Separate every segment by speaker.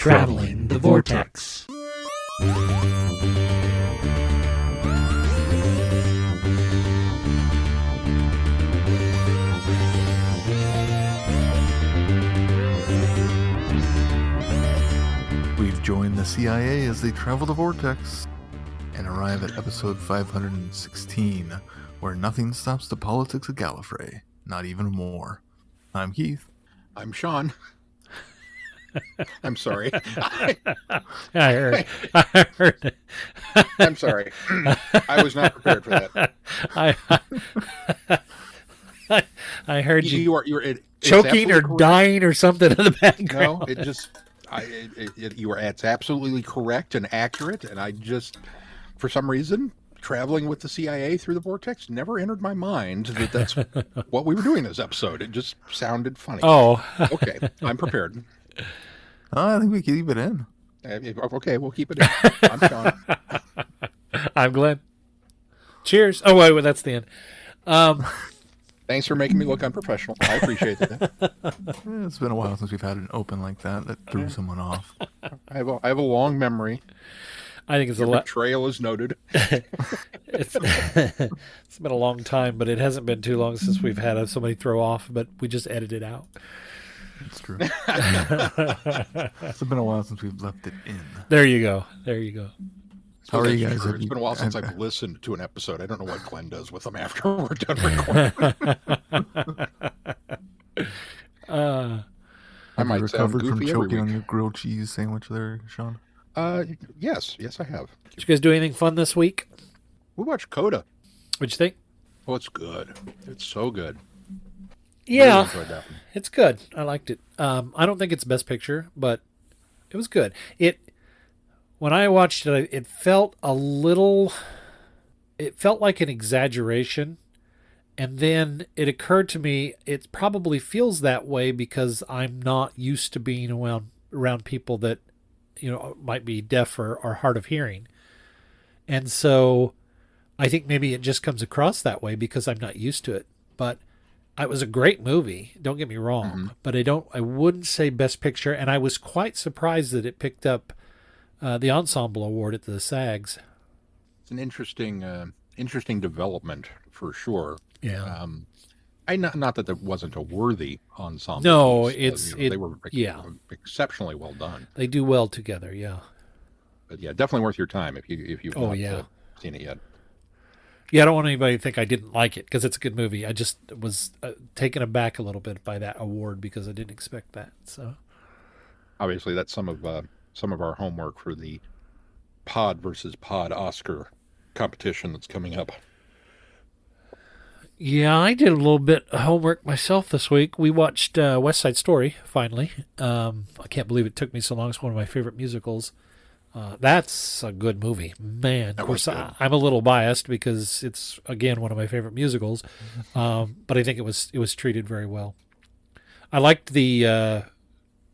Speaker 1: Traveling the Vortex.
Speaker 2: We've joined the CIA as they travel the vortex and arrive at episode 516, where nothing stops the politics of Gallifrey, not even war. I'm Keith.
Speaker 3: I'm Sean. I'm sorry.
Speaker 1: I heard it.
Speaker 3: I'm sorry. I was not prepared for that.
Speaker 1: I heard you
Speaker 3: were
Speaker 1: choking or
Speaker 3: correct.
Speaker 1: dying or something in the background.
Speaker 3: No, it's absolutely correct and accurate. And I just, for some reason, traveling with the CIA through the vortex never entered my mind that's what we were doing this episode. It just sounded funny.
Speaker 1: Oh.
Speaker 3: Okay. I'm prepared.
Speaker 2: I think we can leave it in.
Speaker 3: Okay, we'll keep it in. I'm Sean.
Speaker 1: I'm Glenn. Cheers. Oh, wait, that's the end.
Speaker 3: Thanks for making me look unprofessional. I appreciate that.
Speaker 2: It's been a while since we've had an open like that threw someone off.
Speaker 3: I have a long memory.
Speaker 1: I think it's
Speaker 3: Your betrayal is noted.
Speaker 1: It's been a long time, but it hasn't been too long since we've had somebody throw off, but we just edited it out.
Speaker 2: It's true. It's been a while since we've left it in.
Speaker 1: There you go.
Speaker 2: How are you guys?
Speaker 3: It's been a while since I've listened to an episode. I don't know what Glenn does with them after we're done recording. I might sound
Speaker 2: recovered from
Speaker 3: goofy
Speaker 2: choking on
Speaker 3: every
Speaker 2: your
Speaker 3: week.
Speaker 2: grilled cheese sandwich there, Sean?
Speaker 3: Yes, I have.
Speaker 1: Did you guys do anything fun this week?
Speaker 3: We watched Coda.
Speaker 1: What'd you think?
Speaker 3: Oh, it's good. It's so good.
Speaker 1: Yeah,
Speaker 3: Really enjoyed that one.
Speaker 1: it's good. I liked it. I don't think it's Best Picture, but it was good. When I watched it, it felt like an exaggeration. And then it occurred to me, it probably feels that way because I'm not used to being around people that, might be deaf or hard of hearing. And so I think maybe it just comes across that way because I'm not used to it. But it was a great movie. Don't get me wrong, but I wouldn't say Best Picture. And I was quite surprised that it picked up the Ensemble Award at the SAGs.
Speaker 3: It's an interesting development for sure.
Speaker 1: Yeah.
Speaker 3: Not that there wasn't a worthy ensemble.
Speaker 1: No,
Speaker 3: they were exceptionally well done.
Speaker 1: They do well together. Yeah.
Speaker 3: But yeah, definitely worth your time if you've not seen it yet.
Speaker 1: Yeah, I don't want anybody to think I didn't like it because it's a good movie. I just was taken aback a little bit by that award because I didn't expect that. So
Speaker 3: obviously, that's some of our homework for the Pod versus Pod Oscar competition that's coming up.
Speaker 1: Yeah, I did a little bit of homework myself this week. We watched West Side Story finally. I can't believe it took me so long. It's one of my favorite musicals. That's a good movie, man. Of course, I'm a little biased because it's again one of my favorite musicals, but I think it was treated very well. I liked the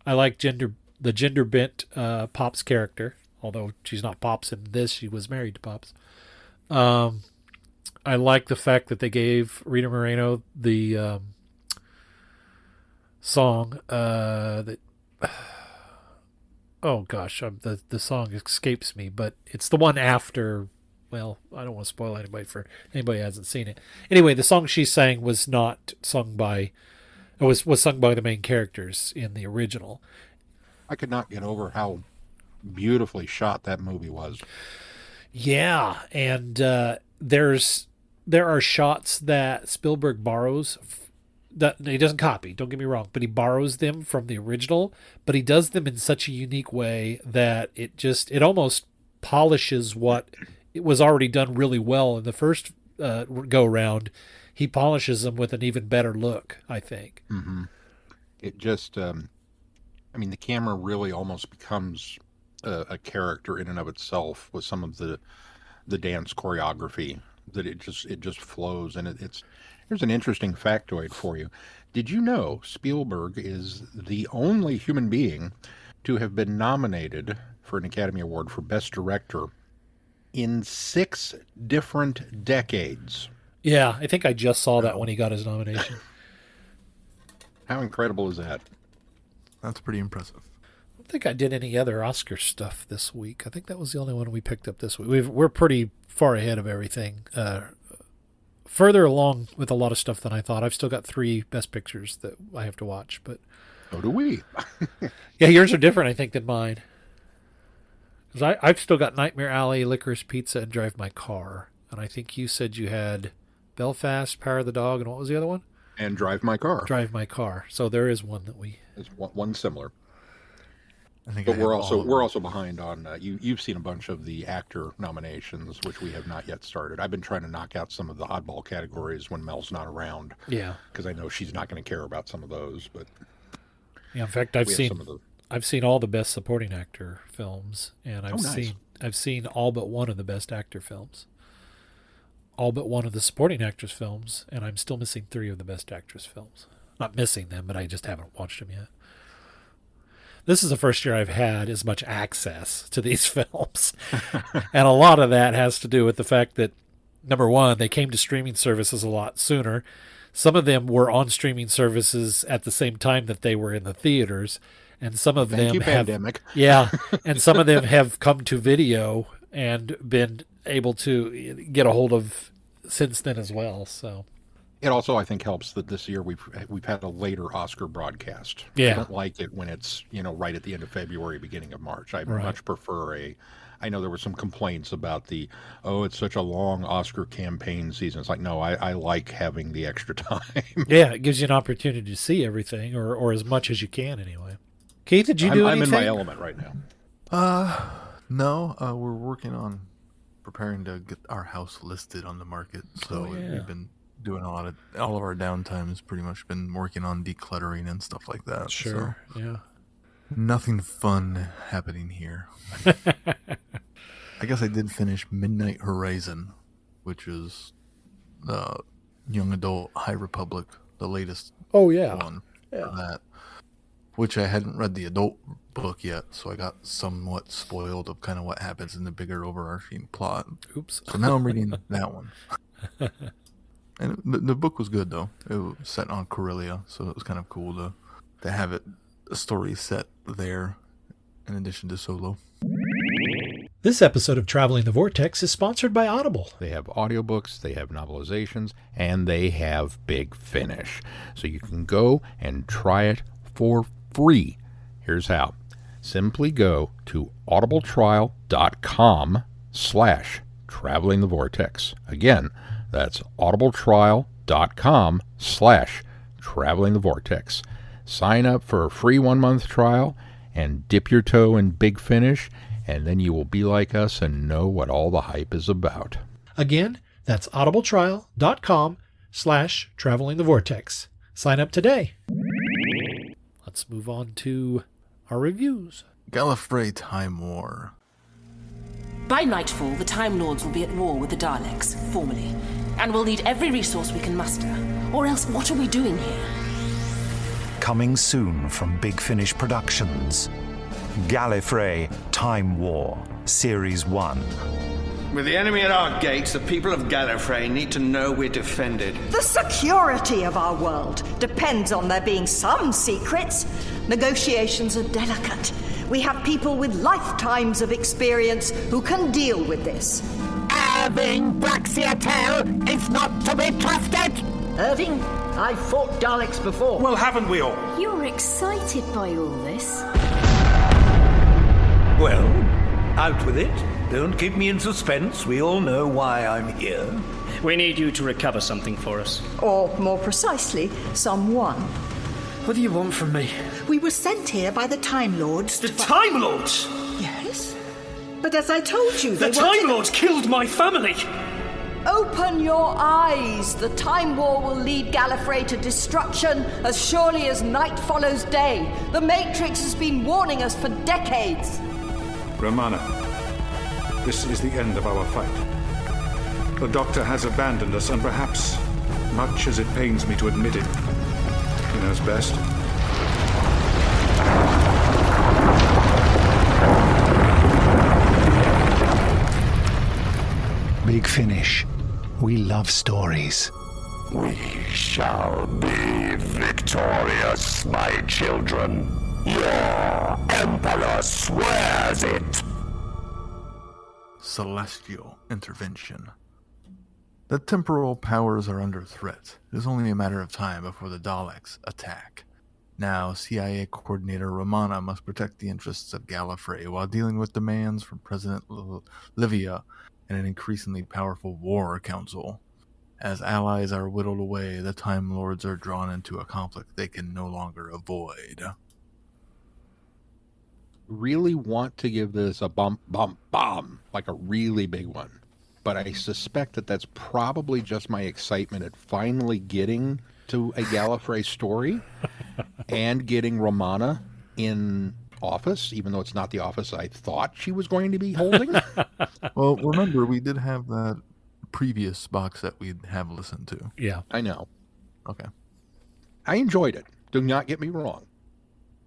Speaker 1: gender bent Pop's character, although she's not Pops in this. She was married to Pops. I like the fact that they gave Rita Moreno the song that. Oh gosh, the song escapes me, but it's the one after. Well, I don't want to spoil anybody for anybody who hasn't seen it. Anyway, the song she sang was not sung by. It was sung by the main characters in the original.
Speaker 3: I could not get over how beautifully shot that movie was.
Speaker 1: Yeah, and there are shots that Spielberg borrows. That he doesn't copy, don't get me wrong, but he borrows them from the original, but he does them in such a unique way that it almost polishes what it was already done really well in the first go round. He polishes them with an even better look, I think.
Speaker 3: Mm-hmm. It just, the camera really almost becomes a character in and of itself with some of the dance choreography that it just flows, and Here's an interesting factoid for you. Did you know Spielberg is the only human being to have been nominated for an Academy Award for Best Director in 6 different decades?
Speaker 1: Yeah, I think I just saw that when he got his nomination.
Speaker 3: How incredible is that?
Speaker 2: That's pretty impressive.
Speaker 1: think I did any other Oscar stuff this week. I think that was the only one we picked up this week. We're pretty far ahead of everything. Further along with a lot of stuff than I thought. I've still got 3 Best Pictures that I have to watch, but
Speaker 3: So do we.
Speaker 1: yeah, yours are different, I think, than mine. Because I've still got Nightmare Alley, Licorice Pizza, and Drive My Car. And I think you said you had Belfast, Power of the Dog, and what was the other one?
Speaker 3: And Drive My Car.
Speaker 1: Drive My Car. So there is one that we...
Speaker 3: There's one similar.
Speaker 2: I think
Speaker 3: But we're also behind on you've seen a bunch of the actor nominations, which we have not yet started. I've been trying to knock out some of the oddball categories when Mel's not around.
Speaker 1: Yeah.
Speaker 3: Because I know she's not going to care about some of those. But
Speaker 1: yeah, in fact, I've seen all the Best Supporting Actor films, and I've seen all but one of the Best Actor films. All but one of the Supporting Actress films, and I'm still missing 3 of the Best Actress films. Not missing them, but I just haven't watched them yet. This is the first year I've had as much access to these films. And a lot of that has to do with the fact that, number one, they came to streaming services a lot sooner. Some of them were on streaming services at the same time that they were in the theaters. And some of them
Speaker 3: pandemic.
Speaker 1: Yeah. And some of them have come to video and been able to get a hold of since then as well. So
Speaker 3: it also, I think, helps that this year we've had a later Oscar broadcast.
Speaker 1: Yeah.
Speaker 3: I don't like it when it's, right at the end of February, beginning of March. I much prefer I know there were some complaints about it's such a long Oscar campaign season. It's like, no, I like having the extra time.
Speaker 1: Yeah, it gives you an opportunity to see everything, or as much as you can anyway. Keith, did you do anything?
Speaker 3: I'm in my element right now.
Speaker 2: No, we're working on preparing to get our house listed on the market. So we've been doing all of our downtime has pretty much been working on decluttering and stuff like that.
Speaker 1: Sure.
Speaker 2: So
Speaker 1: yeah.
Speaker 2: Nothing fun happening here. I guess I did finish Midnight Horizon, which is young adult High Republic, the latest one for that. Which I hadn't read the adult book yet, so I got somewhat spoiled of kind of what happens in the bigger overarching plot.
Speaker 1: Oops.
Speaker 2: So now I'm reading that one. And the book was good, though. It was set on Corellia, so it was kind of cool to have a story set there in addition to Solo.
Speaker 1: This episode of Traveling the Vortex is sponsored by Audible.
Speaker 3: They have audiobooks, they have novelizations, and they have Big Finish. So you can go and try it for free. Here's how. Simply go to audibletrial.com/travelingthevortex. Again, that's audibletrial.com/travelingthevortex. Sign up for a free 1-month trial and dip your toe in Big Finish, and then you will be like us and know what all the hype is about.
Speaker 1: Again, that's audibletrial.com/travelingthevortex. Sign up today. Let's move on to our reviews.
Speaker 2: Gallifrey Time War.
Speaker 4: By nightfall, the Time Lords will be at war with the Daleks, formally, and we'll need every resource we can muster. Or else, what are we doing here?
Speaker 5: Coming soon from Big Finish Productions. Gallifrey Time War, Series 1.
Speaker 6: With the enemy at our gates, the people of Gallifrey need to know we're defended.
Speaker 7: The security of our world depends on there being some secrets. Negotiations are delicate. We have people with lifetimes of experience who can deal with this.
Speaker 8: Irving Braxiatel is not to be trusted!
Speaker 9: Irving, I've fought Daleks before.
Speaker 6: Well, haven't we all?
Speaker 10: You're excited by all this.
Speaker 11: Well, out with it. Don't keep me in suspense. We all know why I'm here.
Speaker 12: We need you to recover something for us.
Speaker 7: Or, more precisely, someone.
Speaker 12: What do you want from me?
Speaker 13: We were sent here by the Time Lords.
Speaker 12: The Time Lords?
Speaker 13: Yes. But as I told you,
Speaker 12: the Time Lords killed my family!
Speaker 7: Open your eyes! The Time War will lead Gallifrey to destruction as surely as night follows day. The Matrix has been warning us for decades.
Speaker 14: Romana, this is the end of our fight. The Doctor has abandoned us, and perhaps, much as it pains me to admit it, he knows best.
Speaker 5: Big Finish. We love stories.
Speaker 8: We shall be victorious, my children. Your Emperor swears it.
Speaker 2: Celestial intervention. The temporal powers are under threat. It is only a matter of time before the Daleks attack. Now, CIA coordinator Romana must protect the interests of Gallifrey while dealing with demands from President Livia and an increasingly powerful War Council. As allies are whittled away, the Time Lords are drawn into a conflict they can no longer avoid.
Speaker 3: Really want to give this a bump, like a really big one. But I suspect that that's probably just my excitement at finally getting to a Gallifrey story and getting Romana in office, even though it's not the office I thought she was going to be holding.
Speaker 2: Well, remember, we did have that previous box that we'd have listened to.
Speaker 1: Yeah.
Speaker 3: I know.
Speaker 2: Okay.
Speaker 3: I enjoyed it. Do not get me wrong.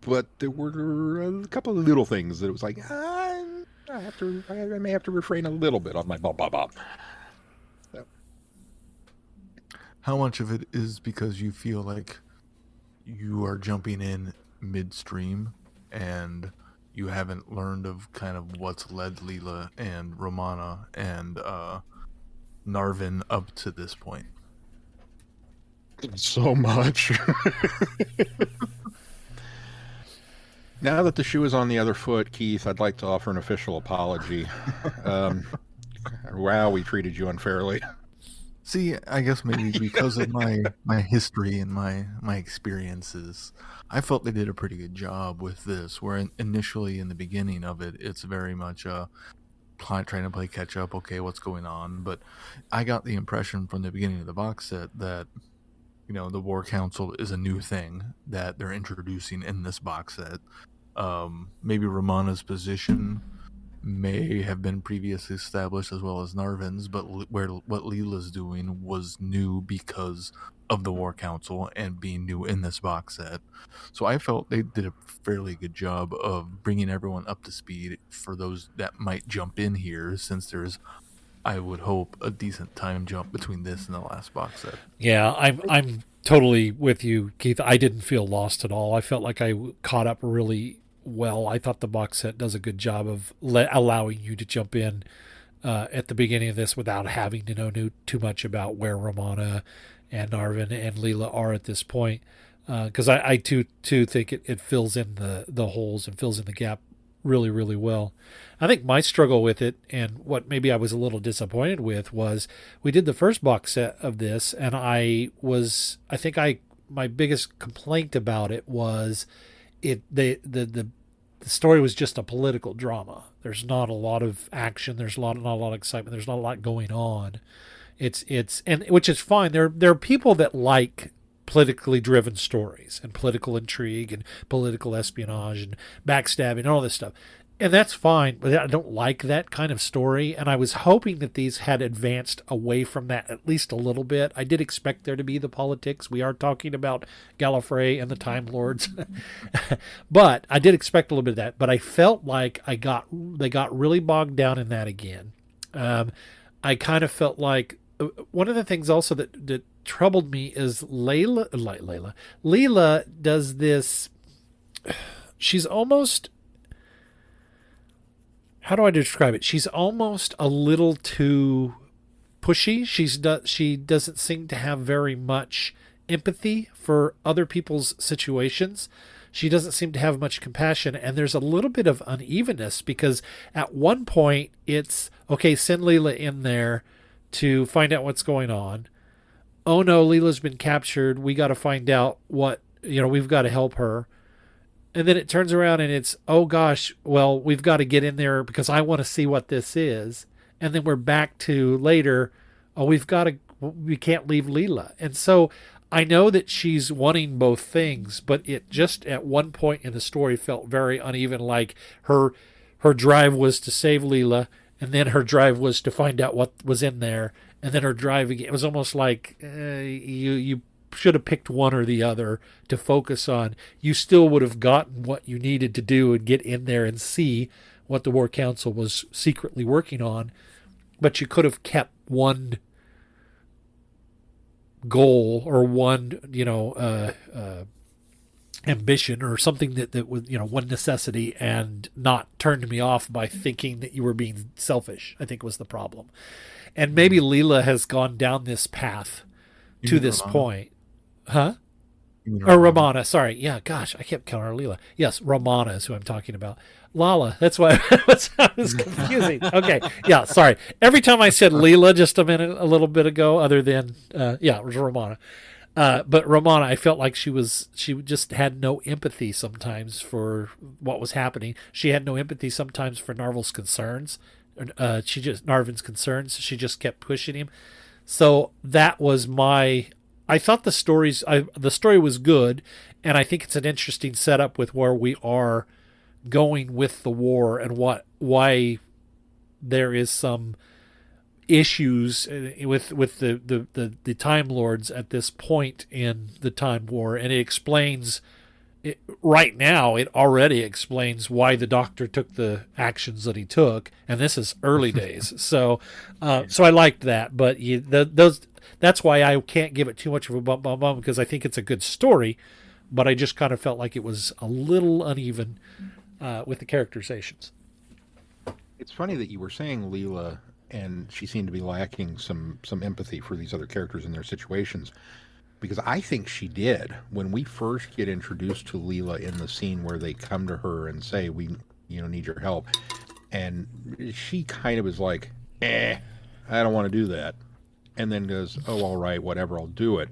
Speaker 3: But there were a couple of little things that it was like, I may have to refrain a little bit on my bump. So.
Speaker 2: How much of it is because you feel like you are jumping in midstream and you haven't learned of kind of what's led Leela and Romana and Narvin up to this point?
Speaker 3: So much. Now that the shoe is on the other foot, Keith, I'd like to offer an official apology. Wow, we treated you unfairly.
Speaker 2: See, I guess maybe because of my history and my experiences, I felt they did a pretty good job with this, where initially in the beginning of it, it's very much trying to play catch up, okay, what's going on? But I got the impression from the beginning of the box set that, you know, the War Council is a new thing that they're introducing in this box set. Maybe Romana's position may have been previously established as well as Narvin's, but what Leela's doing was new because of the War Council and being new in this box set. So I felt they did a fairly good job of bringing everyone up to speed for those that might jump in here, since there's, I would hope, a decent time jump between this and the last box set.
Speaker 1: Yeah, I'm totally with you, Keith. I didn't feel lost at all. I felt like I caught up really well. I thought the box set does a good job of allowing you to jump in at the beginning of this without having to know too much about where Romana and Narvin and Leela are at this point. Because I too think it fills in the holes and fills in the gap really, really well. I think my struggle with it, and what maybe I was a little disappointed with, was we did the first box set of this, and my biggest complaint about it was the story was just a political drama. There's not a lot of action. There's not a lot of excitement. There's not a lot going on. It's which is fine. There are people that like politically driven stories and political intrigue and political espionage and backstabbing and all this stuff. And that's fine, but I don't like that kind of story. And I was hoping that these had advanced away from that at least a little bit. I did expect there to be the politics. We are talking about Gallifrey and the Time Lords. But I did expect a little bit of that. But I felt like they got really bogged down in that again. I kind of felt like one of the things also that troubled me is Leela does this. She's almost, how do I describe it? She's almost a little too pushy. She doesn't seem to have very much empathy for other people's situations. She doesn't seem to have much compassion, and there's a little bit of unevenness because at one point it's, okay, send Leela in there to find out what's going on. Oh no, Leela's been captured. We got to find out we've got to help her. And then it turns around and it's, oh gosh, well, we've got to get in there because I want to see what this is. And then we're back to later, we can't leave Leela. And so I know that she's wanting both things, but it just at one point in the story felt very uneven, like her drive was to save Leela, and then her drive was to find out what was in there, and then her drive again. It was almost like you should have picked one or the other to focus on. You still would have gotten what you needed to do and get in there and see what the War Council was secretly working on, but you could have kept one goal or one ambition or something that was, one necessity, and not turned me off by thinking that you were being selfish, I think was the problem. And maybe Leela has gone down this path to this point. Huh? Or Romana, sorry. Yeah, gosh, I kept calling her Leela. Yes, Romana is who I'm talking about. Lala, that's why it was confusing. Okay, yeah, sorry. Every time I said Leela just a little bit ago, other than, it was Romana. But Romana, I felt like she just had no empathy sometimes for what was happening. She had no empathy sometimes for Narvin's concerns. She just kept pushing him. So that was I thought the story was good, and I think it's an interesting setup with where we are going with the war and why there is some issues with the Time Lords at this point in the Time War, and it explains right now. It already explains why the Doctor took the actions that he took, and this is early days. So I liked that, but that's why I can't give it too much of a bump because I think it's a good story, but I just kind of felt like it was a little uneven with the characterizations.
Speaker 3: It's funny that you were saying Leela, and she seemed to be lacking some empathy for these other characters in their situations, because I think she did. When we first get introduced to Leela in the scene where they come to her and say, we need your help, and she kind of is like, I don't want to do that, and then goes, oh, all right, whatever, I'll do it.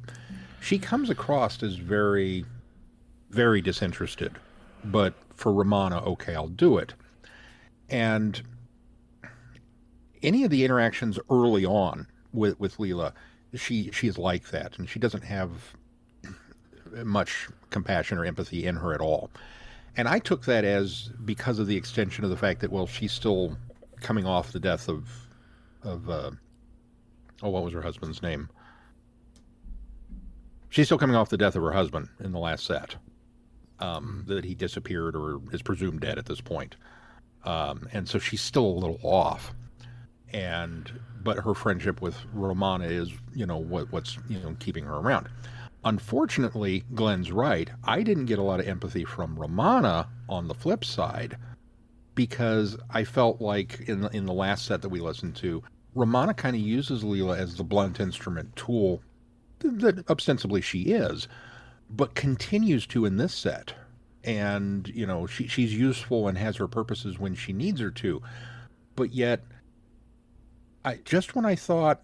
Speaker 3: She comes across as very, very disinterested, but for Romana, okay, I'll do it. And any of the interactions early on with Leela, she is like that, and she doesn't have much compassion or empathy in her at all. And I took that as because of the extension of the fact that, well, she's still coming off the death of what was her husband's name? She's still coming off the death of her husband in the last set, that he disappeared or is presumed dead at this point. And so she's still a little off. But her friendship with Romana is, what's keeping her around. Unfortunately, Glenn's right. I didn't get a lot of empathy from Romana on the flip side, because I felt like in the last set that we listened to, Romana kind of uses Leela as the blunt instrument tool that ostensibly she is, but continues to in this set. And, she's useful and has her purposes when she needs her to. But yet, when I thought,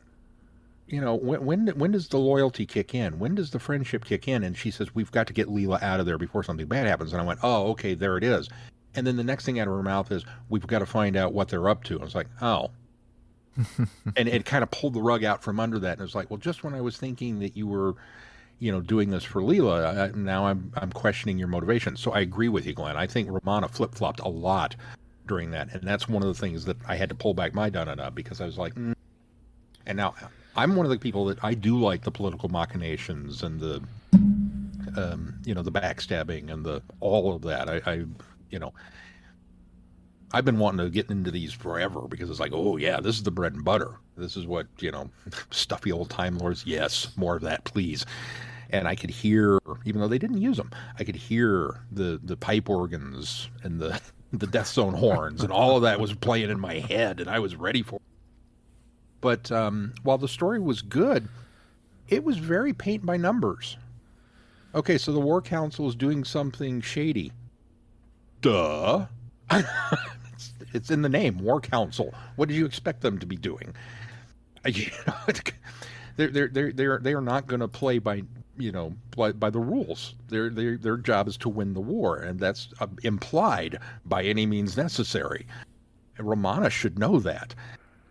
Speaker 3: when does the loyalty kick in? When does the friendship kick in? And she says, we've got to get Leela out of there before something bad happens. And I went, oh, okay, there it is. And then the next thing out of her mouth is, we've got to find out what they're up to. And I was like, oh. And it kind of pulled the rug out from under that. And it was like, well, just when I was thinking that you were, doing this for Leela, now I'm questioning your motivation. So I agree with you, Glenn. I think Romana flip-flopped a lot during that. And that's one of the things that I had to pull back my Dun-Dun-Dun, because I was like, And now I'm one of the people that I do like the political machinations and the, the backstabbing and all of that. I've been wanting to get into these forever, because it's like, oh yeah, this is the bread and butter. This is what, stuffy old Time Lords. Yes, more of that, please. And I could hear, even though they didn't use them, I could hear the pipe organs and the Death Zone horns, and all of that was playing in my head, and I was ready for it. But while the story was good, it was very paint by numbers. Okay, so the War Council is doing something shady. Duh. It's in the name, War Council. What did you expect them to be doing? They are not going to play by the rules. Their job is to win the war, and that's implied by any means necessary. And Romana should know that.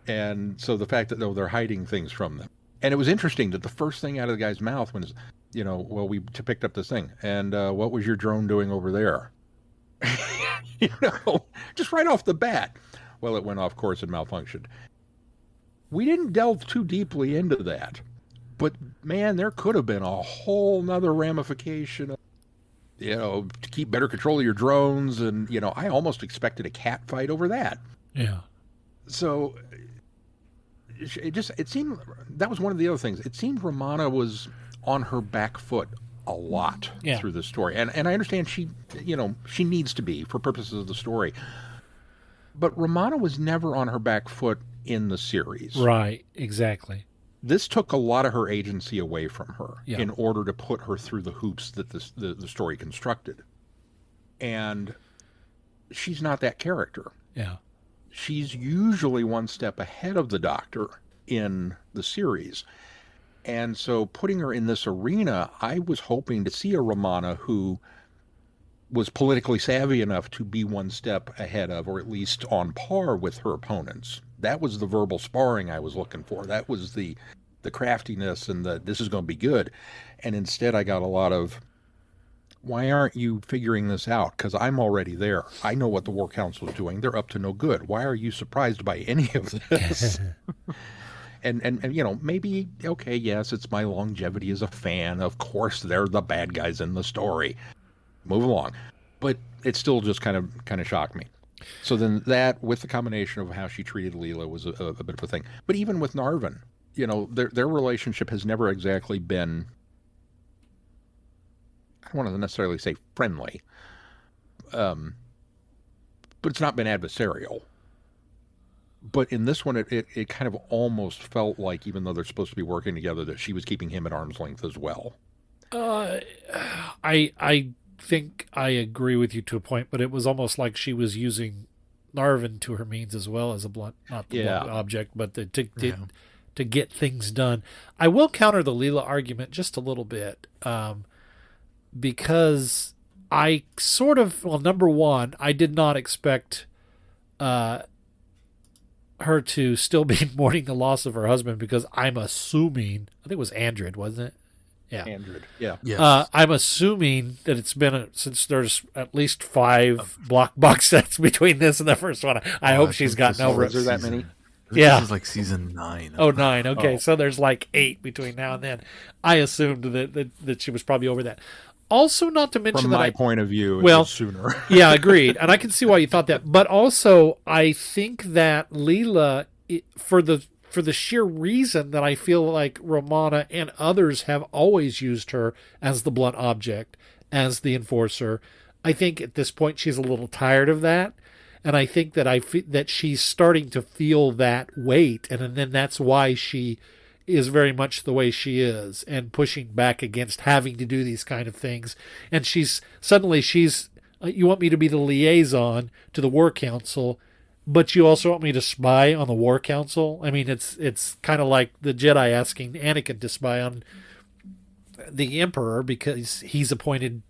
Speaker 3: And so the fact that they're hiding things from them. And it was interesting that the first thing out of the guy's mouth was, we picked up this thing, and what was your drone doing over there? Just right off the bat. Well, it went off course and malfunctioned. We didn't delve too deeply into that, but man, there could have been a whole nother ramification of, to keep better control of your drones. And, I almost expected a cat fight over that.
Speaker 1: Yeah.
Speaker 3: So it seemed, that was one of the other things. It seemed Romana was on her back foot a lot
Speaker 1: Yeah.
Speaker 3: through the story. And I understand she needs to be for purposes of the story. But Romana was never on her back foot in the series.
Speaker 1: Right, exactly.
Speaker 3: This took a lot of her agency away from her
Speaker 1: Yeah.
Speaker 3: in order to put her through the hoops that the story constructed. And she's not that character.
Speaker 1: Yeah.
Speaker 3: She's usually one step ahead of the Doctor in the series. And so putting her in this arena, I was hoping to see a Romana who was politically savvy enough to be one step ahead of, or at least on par with her opponents. That was the verbal sparring I was looking for. That was the craftiness and this is going to be good. And instead I got a lot of, why aren't you figuring this out? Because I'm already there. I know what the War Council is doing. They're up to no good. Why are you surprised by any of this? and maybe, okay, yes, it's my longevity as a fan. Of course, they're the bad guys in the story. Move along. But it still just kind of shocked me. So then that, with the combination of how she treated Leela, was a bit of a thing. But even with Narvin, their relationship has never exactly been, I don't want to necessarily say friendly, but it's not been adversarial. But in this one, it kind of almost felt like, even though they're supposed to be working together, that she was keeping him at arm's length as well.
Speaker 1: I think I agree with you to a point, but it was almost like she was using Narvin to her means as well as a blunt, not the blunt object, but to get things done. I will counter the Leela argument just a little bit, because I sort of, number one, I did not expect her to still be mourning the loss of her husband, because I'm assuming, I think it was Andred, wasn't it? Yeah.
Speaker 3: Andred, yeah.
Speaker 2: Yes.
Speaker 1: I'm assuming that it's been since there's at least 5 box sets between this and the first one. I hope she's gotten over it.
Speaker 3: Is there that many?
Speaker 1: Yeah.
Speaker 2: This is like season 9.
Speaker 1: Oh, 9. Okay, so there's like 8 between now and then. I assumed that she was probably over that. Also, not to mention
Speaker 3: from
Speaker 1: that
Speaker 3: my point of view, it was sooner.
Speaker 1: Yeah, agreed, and I can see why you thought that. But also, I think that Leela, for the sheer reason that I feel like Romana and others have always used her as the blunt object, as the enforcer, I think at this point she's a little tired of that. And I think that she's starting to feel that weight. And then that's why she is very much the way she is and pushing back against having to do these kind of things. And she's you want me to be the liaison to the War Council, but you also want me to spy on the War Council? I mean, it's kind of like the Jedi asking Anakin to spy on the Emperor because he's been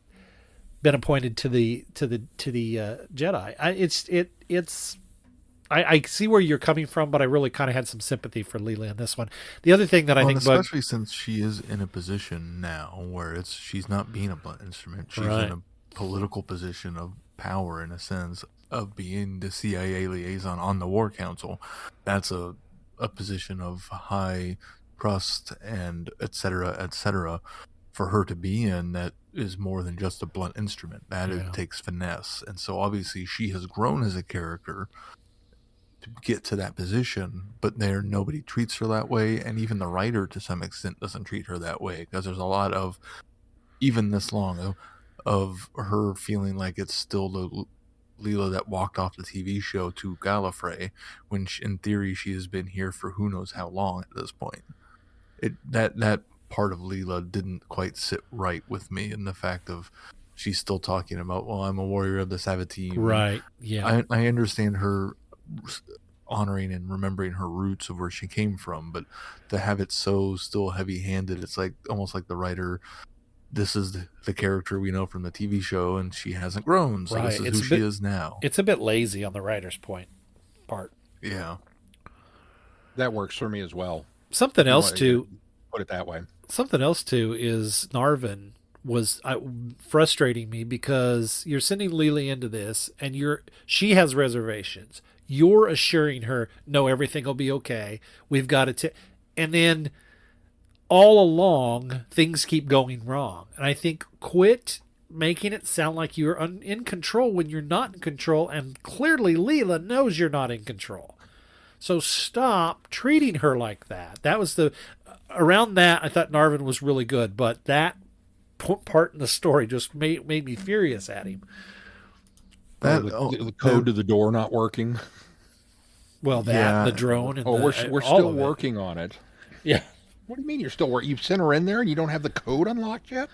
Speaker 1: appointed to the Jedi. I see where you're coming from, but I really kind of had some sympathy for Leela in this one. The other thing that I think,
Speaker 2: especially since she is in a position now where she's not being a blunt instrument, she's in a political position of power in a sense of being the CIA liaison on the War Council. That's a position of high trust and et cetera, for her to be in. That is more than just a blunt instrument. It takes finesse. And so obviously she has grown as a character to get to that position, but nobody treats her that way, and even the writer to some extent doesn't treat her that way, because there's a lot of, even this long, of her feeling like it's still the Leela that walked off the TV show to Gallifrey, when in theory she has been here for who knows how long at this point. That part of Leela didn't quite sit right with me, in the fact of she's still talking about, well, I'm a warrior of the Savatine.
Speaker 1: Right, yeah.
Speaker 2: I understand her honoring and remembering her roots of where she came from, but to have it so still heavy-handed, it's like almost like the writer, this is the character we know from the TV show, and she hasn't grown, so this is who she is now.
Speaker 1: It's a bit lazy on the writer's part.
Speaker 2: Yeah.
Speaker 3: That works for me as well.
Speaker 1: Something else too,
Speaker 3: put it that way.
Speaker 1: Something else too is Narvin was frustrating me, because you're sending Leela into this and she has reservations. You're assuring her, no, everything will be okay. We've got it. And then all along, things keep going wrong. And I think quit making it sound like you're in control when you're not in control. And clearly Leela knows you're not in control. So stop treating her like that. That was around that, I thought Narvin was really good, but that part in the story just made me furious at him.
Speaker 3: The code to the door not working.
Speaker 1: Well, the drone, and
Speaker 3: we're still working on it.
Speaker 1: Yeah.
Speaker 3: What do you mean you're still working? You've sent her in there and you don't have the code unlocked yet?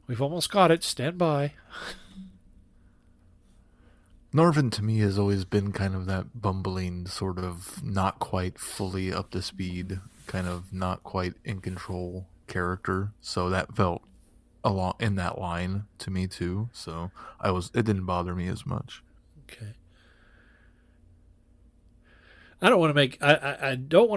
Speaker 1: We've almost got it. Stand by.
Speaker 2: Narvin to me has always been kind of that bumbling, sort of not quite fully up to speed, kind of not quite in control character. So that felt along in that line to me too. So it didn't bother me as much.
Speaker 1: Okay. I don't want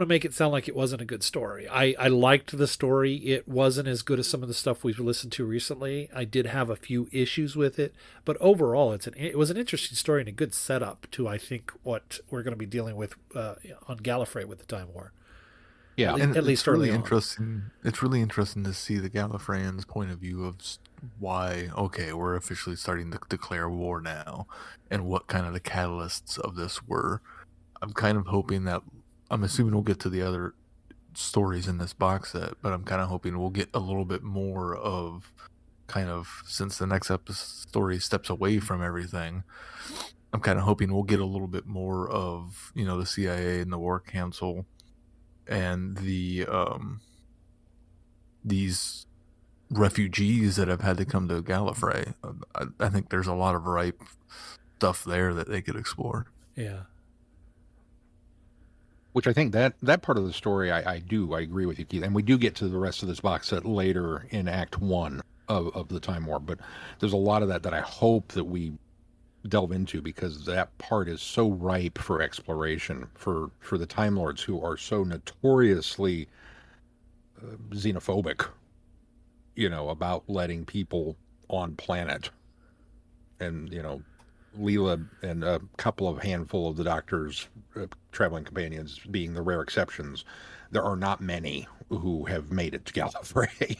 Speaker 1: to make it sound like it wasn't a good story. I liked the story. It wasn't as good as some of the stuff we've listened to recently. I did have a few issues with it, but overall it was an interesting story and a good setup to, I think, what we're going to be dealing with on Gallifrey with the Time War.
Speaker 3: Yeah,
Speaker 1: at least early on.
Speaker 2: Interesting. It's really interesting to see the Gallifreyans' point of view of why, okay, we're officially starting to declare war now, and what kind of the catalysts of this were. I'm kind of hoping that, I'm assuming we'll get to the other stories in this box set, but I'm kind of hoping we'll get a little bit more of kind of, since the next story steps away from everything, I'm kind of hoping we'll get a little bit more of, the CIA and the War Council and these refugees that have had to come to Gallifrey. I think there's a lot of ripe stuff there that they could explore.
Speaker 1: Yeah.
Speaker 3: Which I think that part of the story, I agree with you, Keith. And we do get to the rest of this box set later in Act 1 of the Time War. But there's a lot of that I hope that we delve into, because that part is so ripe for exploration for the Time Lords, who are so notoriously xenophobic, about letting people on planet. And, Leela and a handful of the Doctor's traveling companions being the rare exceptions, there are not many who have made it to Gallifrey.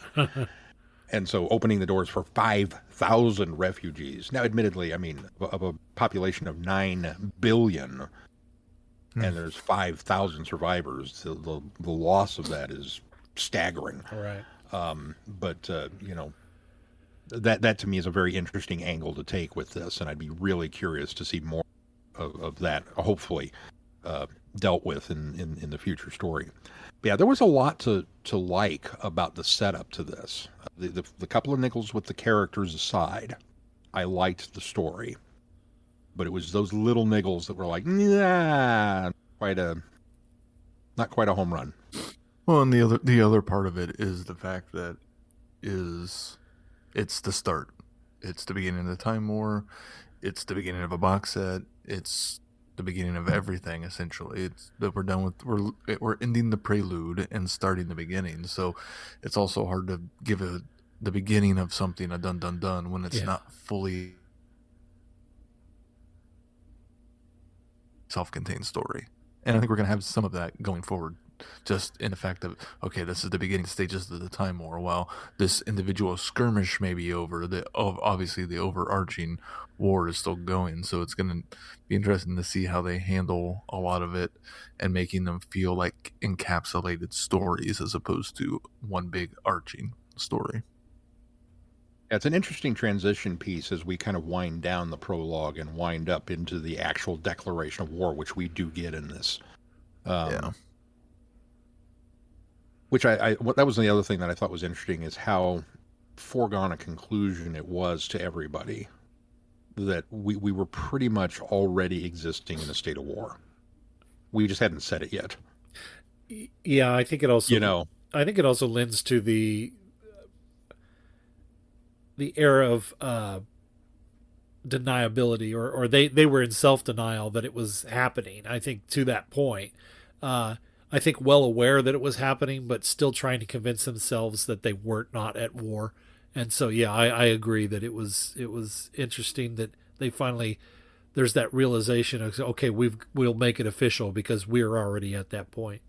Speaker 3: And so opening the doors for 5,000 refugees. Now, admittedly, I mean, of a population of 9 billion, and there's 5,000 survivors, the loss of that is staggering.
Speaker 1: All right.
Speaker 3: But that to me is a very interesting angle to take with this, and I'd be really curious to see more of that, hopefully, dealt with in the future story. But yeah, there was a lot to like about the setup to this. The couple of nickels with the characters aside, I liked the story, but it was those little niggles that were like, nah, not quite a home run.
Speaker 2: Well, and the other part of it is the fact that it's the start. It's the beginning of the Time War. It's the beginning of a box set. It's the beginning of everything, essentially. It's that we're done with. We're ending the prelude and starting the beginning. So it's also hard to give the beginning of something a dun when it's not fully self-contained story. And I think we're going to have some of that going forward, just in the fact of, okay, this is the beginning stages of the Time War. While this individual skirmish may be over, obviously the overarching war is still going. So it's going to be interesting to see how they handle a lot of it and making them feel like encapsulated stories as opposed to one big arching story.
Speaker 3: It's an interesting transition piece as we kind of wind down the prologue and wind up into the actual declaration of war, which we do get in this. Which that was the other thing that I thought was interesting, is how foregone a conclusion it was to everybody that we were pretty much already existing in a state of war. We just hadn't said it yet.
Speaker 1: Yeah, I think it also, I think it also lends to the era of deniability, or they were in self-denial that it was happening. I think to that point, I think well aware that it was happening, but still trying to convince themselves that they were not at war. And so, yeah, I agree that it was interesting that they finally, there's that realization of, okay, we'll make it official because we're already at that point.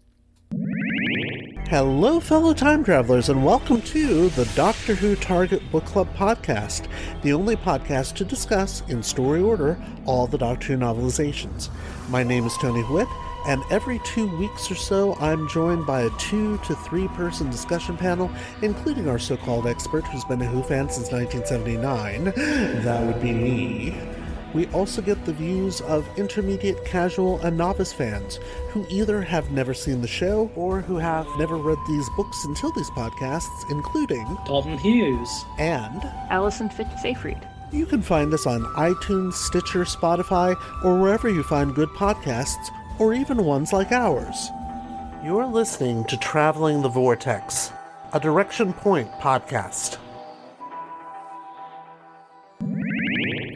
Speaker 15: Hello, fellow time travelers, and welcome to the Doctor Who Target Book Club podcast, the only podcast to discuss, in story order, all the Doctor Who novelizations. My name is Tony Whitt, and every 2 weeks or so, I'm joined by a 2 to 3 person discussion panel, including our so-called expert who's been a Who fan since 1979. That would be me. We also get the views of intermediate, casual, and novice fans who either have never seen the show or who have never read these books until these podcasts, including
Speaker 12: Dalton Hughes
Speaker 15: and
Speaker 16: Alison Fitz-Seyfried.
Speaker 15: You can find us on iTunes, Stitcher, Spotify, or wherever you find good podcasts, or even ones like ours. You're listening to Traveling the Vortex, a Direction Point podcast.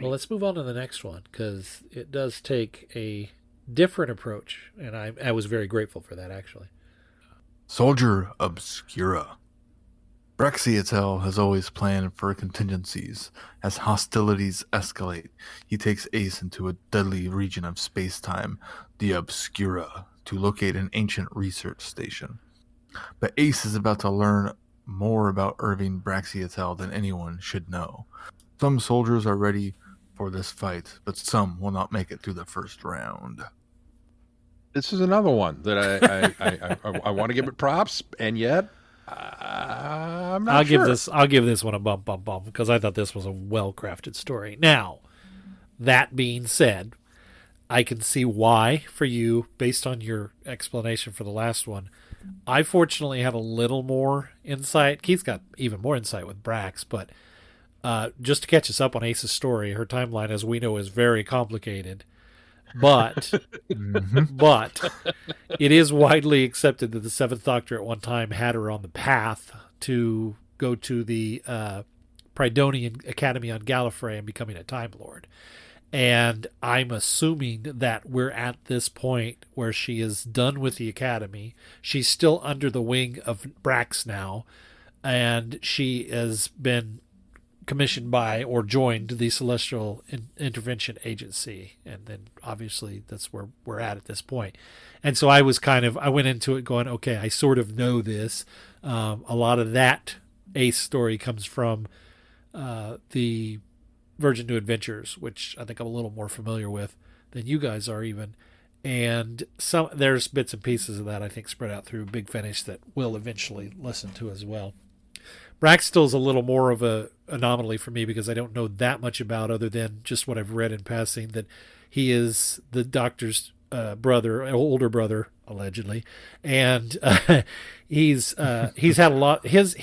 Speaker 1: Well, let's move on to the next one, because it does take a different approach, and I was very grateful for that, actually.
Speaker 2: Soldier Obscura. Braxiatel has always planned for contingencies. As hostilities escalate, he takes Ace into a deadly region of space-time, the Obscura, to locate an ancient research station. But Ace is about to learn more about Irving Braxiatel than anyone should know. Some soldiers are ready for this fight, but some will not make it through the first round.
Speaker 3: This is another one that I want to give it props, and yet I'm not sure.
Speaker 1: I'll give this one a bump, because I thought this was a well-crafted story. Now, that being said, I can see why for you, based on your explanation for the last one. I fortunately have a little more insight. Keith's got even more insight with Brax, but just to catch us up on Ace's story, her timeline, as we know, is very complicated. But but it is widely accepted that the Seventh Doctor at one time had her on the path to go to the Prydonian Academy on Gallifrey and becoming a Time Lord. And I'm assuming that we're at this point where she is done with the Academy. She's still under the wing of Brax now, and she has been commissioned by or joined the Celestial Intervention Agency, and then obviously that's where we're at this point. And so I went into it going, okay, I sort of know this. A lot of that Ace story comes from the Virgin New Adventures, which I think I'm a little more familiar with than you guys are even. And there's bits and pieces of that I think spread out through Big Finish that we'll eventually listen to as well. Brax still's a little more of a anomaly for me because I don't know that much about, other than just what I've read in passing, that he is the Doctor's older brother, allegedly, and he's had a lot. His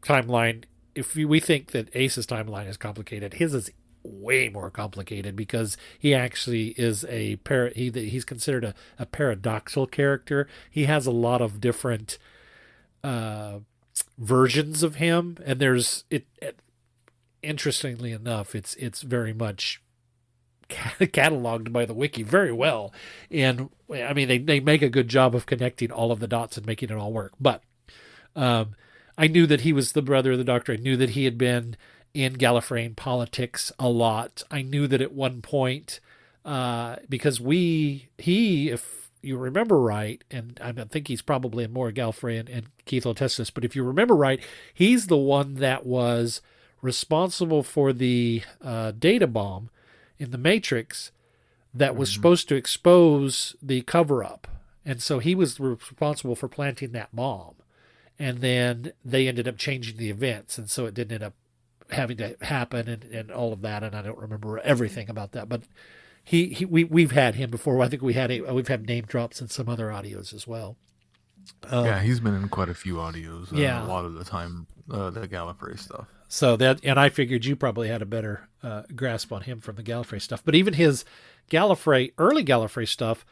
Speaker 1: timeline. If we think that Ace's timeline is complicated, his is way more complicated because he actually is he's considered a paradoxical character. He has a lot of different versions of him, and there's interestingly enough, it's very much cataloged by the wiki very well, and I mean they make a good job of connecting all of the dots and making it all work. But I knew that he was the brother of the Doctor. I knew that he had been in Gallifreyan politics a lot. I knew that at one point, because if you remember right, and I think he's probably in more Gallifreyan, and Keith will test this, but if you remember right, he's the one that was responsible for the data bomb in the Matrix that was supposed to expose the cover-up. And so he was responsible for planting that bomb. And then they ended up changing the events, and so it didn't end up having to happen and all of that, and I don't remember everything about that, but we've had him before. I think we've had name drops in some other audios as well.
Speaker 2: Yeah, he's been in quite a few audios.
Speaker 1: Yeah,
Speaker 2: a lot of the time, the Gallifrey stuff.
Speaker 1: So and I figured you probably had a better grasp on him from the Gallifrey stuff. But even his early Gallifrey stuff,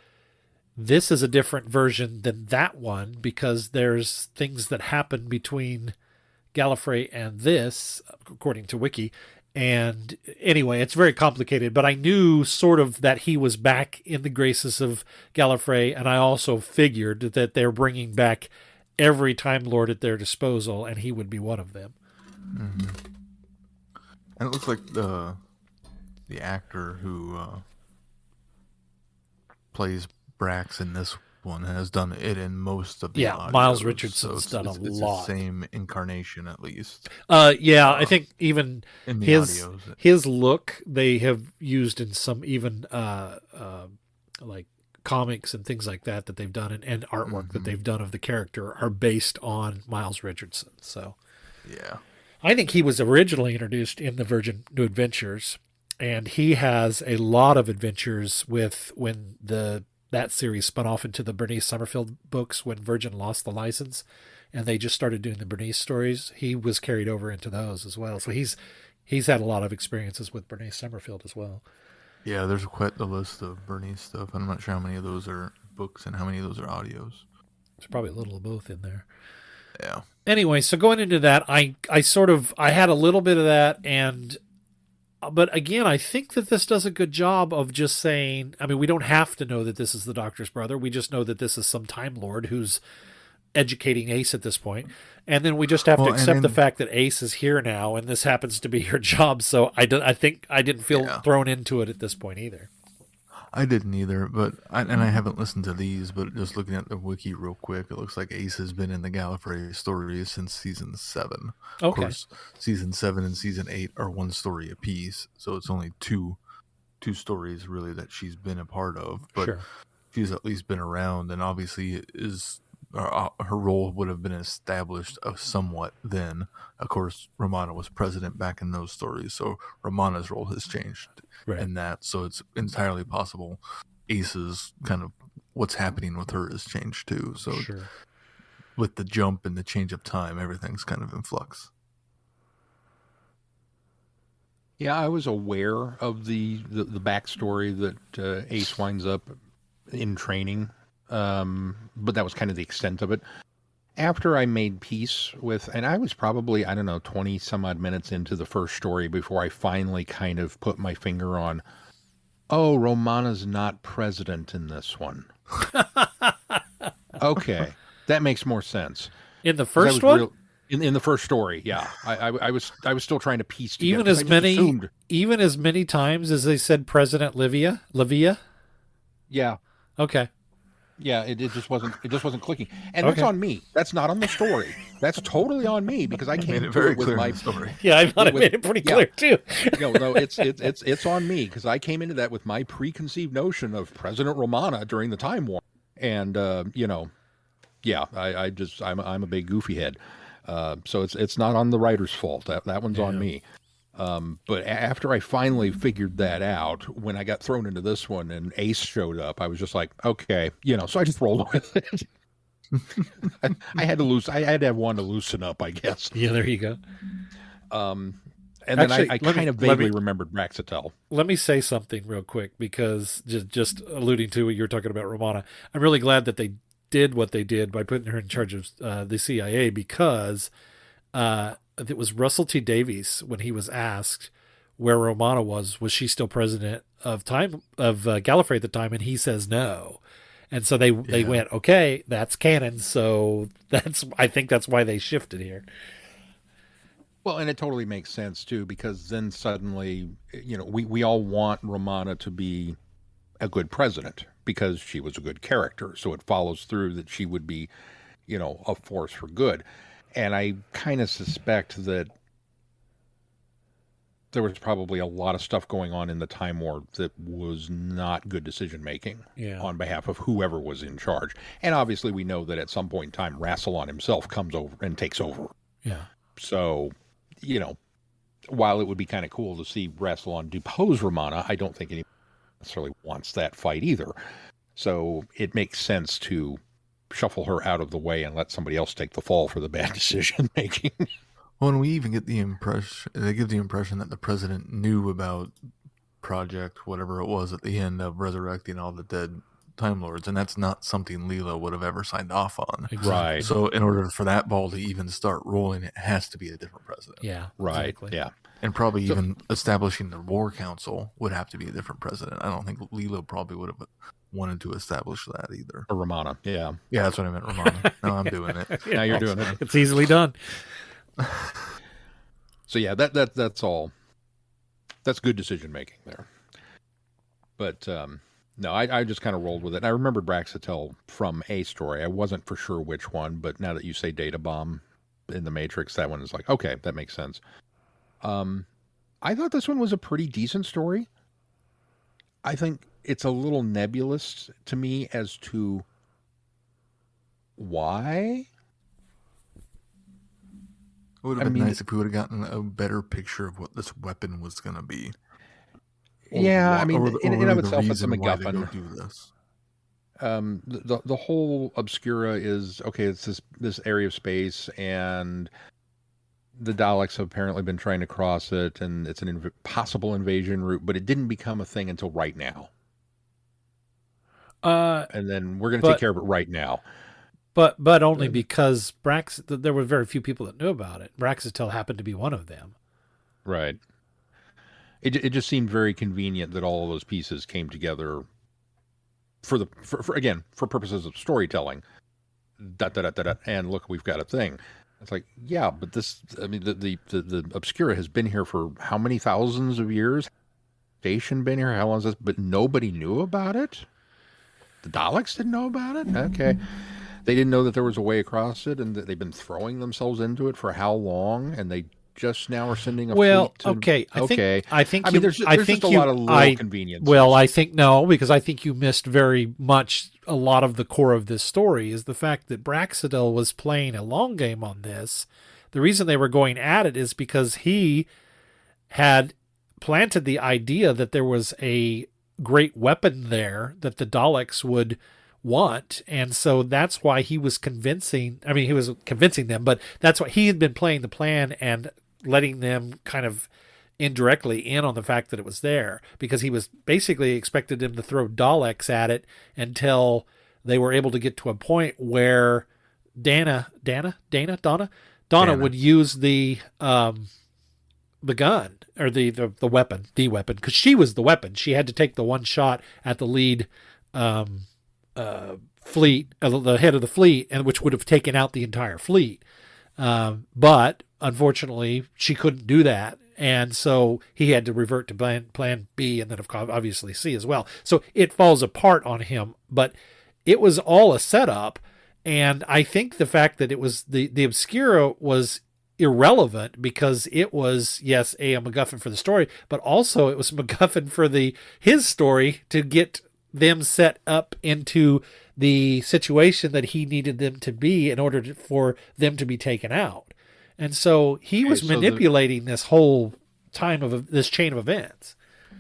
Speaker 1: this is a different version than that one because there's things that happen between Gallifrey and this, according to Wiki. And anyway, it's very complicated, but I knew sort of that he was back in the graces of Gallifrey, and I also figured that they're bringing back every Time Lord at their disposal, and he would be one of them.
Speaker 2: Mm-hmm. And it looks like the actor who plays Brax in this one has done it in most of the audios,
Speaker 1: Miles Richardson's
Speaker 2: so
Speaker 1: done
Speaker 2: it's
Speaker 1: a lot.
Speaker 2: The same incarnation, at least.
Speaker 1: I think even
Speaker 2: in the
Speaker 1: his look they have used in some even like comics and things like that they've done, and artwork that they've done of the character are based on Miles Richardson. So
Speaker 2: yeah,
Speaker 1: I think he was originally introduced in the Virgin New Adventures, and he has a lot of adventures with when that series spun off into the Bernice Summerfield books when Virgin lost the license and they just started doing the Bernice stories. He was carried over into those as well. So he's had a lot of experiences with Bernice Summerfield as well.
Speaker 2: Yeah, there's quite the list of Bernice stuff. I'm not sure how many of those are books and how many of those are audios.
Speaker 1: There's probably a little of both in there.
Speaker 2: Yeah.
Speaker 1: Anyway, so going into that, I had a little bit of that, but again, I think that this does a good job of just saying, I mean, we don't have to know that this is the Doctor's brother. We just know that this is some Time Lord who's educating Ace at this point. And then we just have to accept the fact that Ace is here now, and this happens to be her job. So I think I didn't feel thrown into it at this point either.
Speaker 2: I didn't either, I haven't listened to these, but just looking at the wiki real quick, it looks like Ace has been in the Gallifrey stories since season 7.
Speaker 1: Okay.
Speaker 2: Of course, season 7 and season 8 are one story apiece, so it's only two stories really that she's been a part of. But
Speaker 1: sure.
Speaker 2: She's at least been around, and obviously her role would have been established somewhat then. Of course, Romana was president back in those stories, so Romana's role has changed in that. So it's entirely possible Ace's kind of what's happening with her has changed too. So
Speaker 1: sure.
Speaker 2: With the jump and the change of time, everything's kind of in flux.
Speaker 3: Yeah, I was aware of the backstory that Ace winds up in training. But that was kind of the extent of it. After I made peace with, and I was probably, 20 some odd minutes into the first story before I finally kind of put my finger on, oh, Romana's not president in this one. Okay, that makes more sense.
Speaker 1: In the first one?
Speaker 3: In the first story, yeah. I was still trying to piece together.
Speaker 1: Even as many times as they said President Livia?
Speaker 3: Yeah.
Speaker 1: Okay.
Speaker 3: Yeah, it just wasn't clicking, and that's on me. That's not on the story. That's totally on me because I came to it with my
Speaker 2: story.
Speaker 1: Yeah, I thought I made it pretty clear too.
Speaker 3: No, it's on me because I came into that with my preconceived notion of President Romana during the Time War, and I'm a big goofy head, so it's not on the writer's fault. That one's on me. But after I finally figured that out, when I got thrown into this one and Ace showed up, I was just like, okay, so I just rolled with it. I had to have one to loosen up, I guess.
Speaker 1: Yeah, there you go.
Speaker 3: And then I kind of vaguely remembered Braxitel. Let
Speaker 1: me say something real quick, because just alluding to what you were talking about, Romana, I'm really glad that they did what they did by putting her in charge of the CIA, because it was Russell T. Davies, when he was asked where Romana was she still president of Gallifrey at the time, and he says no. And so they went, okay, that's canon. So I think that's why they shifted here.
Speaker 3: Well, and it totally makes sense too, because then suddenly, we all want Romana to be a good president because she was a good character. So it follows through that she would be, a force for good. And I kind of suspect that there was probably a lot of stuff going on in the Time War that was not good decision-making on behalf of whoever was in charge. And obviously we know that at some point in time, Rassilon himself comes over and takes over.
Speaker 1: Yeah.
Speaker 3: So, while it would be kind of cool to see Rassilon depose Romana, I don't think anyone necessarily wants that fight either. So it makes sense to shuffle her out of the way and let somebody else take the fall for the bad decision making.
Speaker 2: Well, and we even get the impression that the president knew about Project whatever it was at the end of resurrecting all the dead Time Lords, and that's not something Leela would have ever signed off on.
Speaker 1: Exactly.
Speaker 3: Right.
Speaker 2: So in order for that ball to even start rolling, it has to be a different president.
Speaker 1: Yeah.
Speaker 3: Right.
Speaker 1: Exactly.
Speaker 3: Yeah.
Speaker 2: And probably even establishing the War Council would have to be a different president. I don't think Leela probably would have wanted to establish that either.
Speaker 3: Or Romana. Yeah.
Speaker 2: Yeah, that's what I meant, Romana. Now I'm doing it.
Speaker 3: Now you're doing it.
Speaker 1: It's easily done.
Speaker 3: So yeah, that's all. That's good decision making there. But No, I just kind of rolled with it. And I remembered Braxitel from a story. I wasn't for sure which one, but now that you say Data Bomb in the Matrix, that one is like, okay, that makes sense. I thought this one was a pretty decent story. I think it's a little nebulous to me as to why.
Speaker 2: It would have been nice if we would have gotten a better picture of what this weapon was going to be.
Speaker 3: Yeah, I mean, in and of itself, it's a
Speaker 2: MacGuffin.
Speaker 3: The whole Obscura is, okay, it's this area of space, and the Daleks have apparently been trying to cross it, and it's an possible invasion route, but it didn't become a thing until right now. And then we're going to take care of it right now.
Speaker 1: But only because there were very few people that knew about it. Braxitel happened to be one of them.
Speaker 3: Right. It just seemed very convenient that all of those pieces came together for purposes of storytelling. And look, we've got a thing. It's like, yeah, but the Obscura has been here for how many thousands of years? Station been here? How long is this? But nobody knew about it? The Daleks didn't know about it? Okay. They didn't know that there was a way across it, and that they've been throwing themselves into it for how long, and they just now are sending a fleet to...
Speaker 1: I think
Speaker 3: there's just a lot of little convenience.
Speaker 1: Well, I think no, because I think you missed very much a lot of the core of this story is the fact that Braxitel was playing a long game on this. The reason they were going at it is because he had planted the idea that there was a great weapon there that the Daleks would want, and so that's why he was convincing them, but that's why he had been playing the plan and letting them kind of indirectly in on the fact that it was there, because he was basically expected them to throw Daleks at it until they were able to get to a point where Donna would use the gun or the weapon, because she was the weapon. She had to take the one shot at the lead fleet, the head of the fleet, and which would have taken out the entire fleet. But unfortunately, she couldn't do that. And so he had to revert to plan B and then obviously C as well. So it falls apart on him, but it was all a setup. And I think the fact that it was the Obscura was irrelevant because it was, yes, a MacGuffin for the story, but also it was a MacGuffin for his story to get them set up into the situation that he needed them to be in order for them to be taken out. And so he was manipulating this whole time of this chain of events.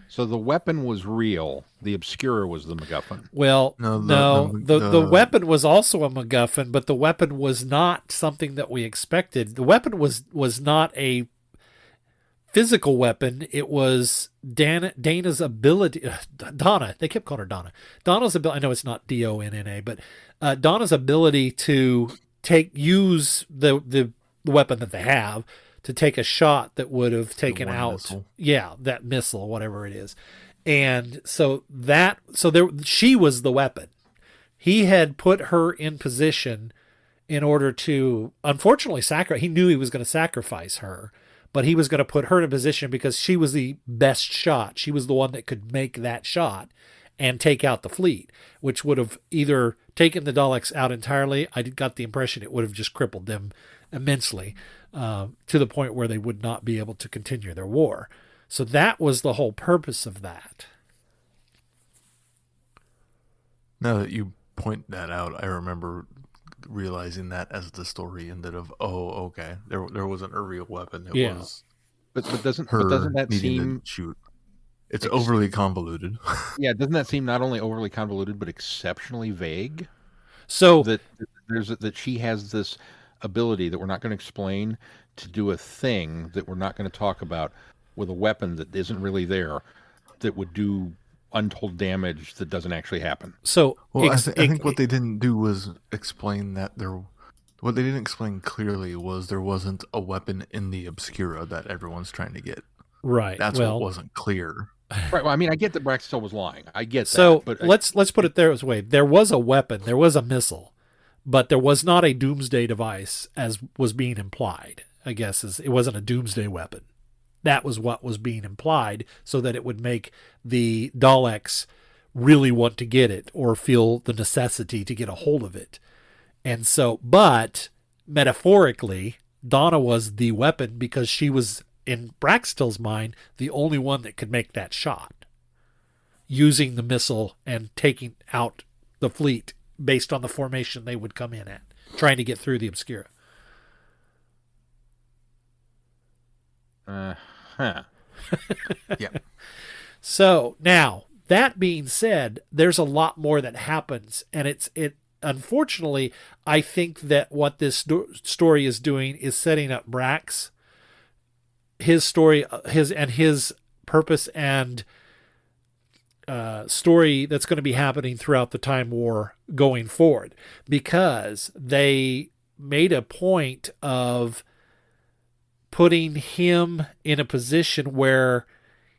Speaker 3: So the weapon was real. The Obscura was the MacGuffin.
Speaker 1: Well, the weapon was also a MacGuffin, but the weapon was not something that we expected. The weapon was not a physical weapon. It was Dana's ability. Donna. They kept calling her Donna. Donna's ability. I know it's not Donna, but Donna's ability to use the weapon that they have to take a shot that would have taken out missile. That missile, whatever it is. And so she was the weapon. He had put her in position in order to, unfortunately, he knew he was going to sacrifice her, but he was going to put her in a position because she was the best shot. She was the one that could make that shot and take out the fleet, which would have either taken the Daleks out entirely. I got the impression it would have just crippled them immensely to the point where they would not be able to continue their war. So that was the whole purpose of that.
Speaker 2: Now that you point that out, I remember realizing that as the story ended of, okay, there wasn't a real weapon. It was
Speaker 3: but doesn't that seem
Speaker 2: shoot? It's overly convoluted.
Speaker 3: Yeah, doesn't that seem not only overly convoluted but exceptionally vague?
Speaker 1: So
Speaker 3: that she has this ability that we're not going to explain to do a thing that we're not going to talk about with a weapon that isn't really there, that would do untold damage that doesn't actually happen.
Speaker 1: So,
Speaker 2: I think what they didn't do was explain that what they didn't explain clearly was there wasn't a weapon in the Obscura that everyone's trying to get.
Speaker 1: Right.
Speaker 2: That's what wasn't clear.
Speaker 3: Right. Well, I mean, I get that Braxitel was lying. I get that.
Speaker 1: So let's put it this way. There was a weapon. There was a missile. But there was not a doomsday device as was being implied, I guess. It wasn't a doomsday weapon. That was what was being implied so that it would make the Daleks really want to get it or feel the necessity to get a hold of it. And so, but metaphorically, Donna was the weapon because she was, in Braxtel's mind, the only one that could make that shot, using the missile and taking out the fleet based on the formation they would come in at, trying to get through the Obscura.
Speaker 3: Yeah.
Speaker 1: So now, that being said, there's a lot more that happens, and it unfortunately, I think that what this story is doing is setting up Brax, his story, his purpose and story that's going to be happening throughout the Time War going forward, because they made a point of putting him in a position where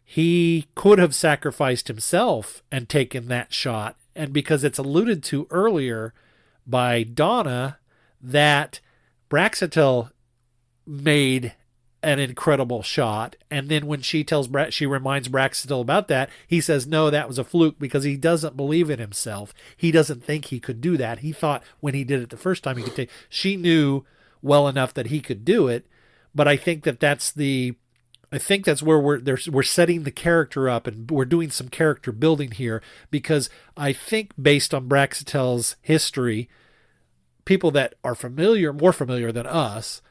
Speaker 1: he could have sacrificed himself and taken that shot. And because it's alluded to earlier by Donna that Braxitel made an incredible shot, and then when she reminds Braxitel about that, he says, no, that was a fluke, because he doesn't believe in himself. He doesn't think he could do that. He thought when he did it the first time he could take. She knew well enough that he could do it, but I think that's where we're setting the character up, and we're doing some character building here, because I think based on Braxitel's history, people that are more familiar than us,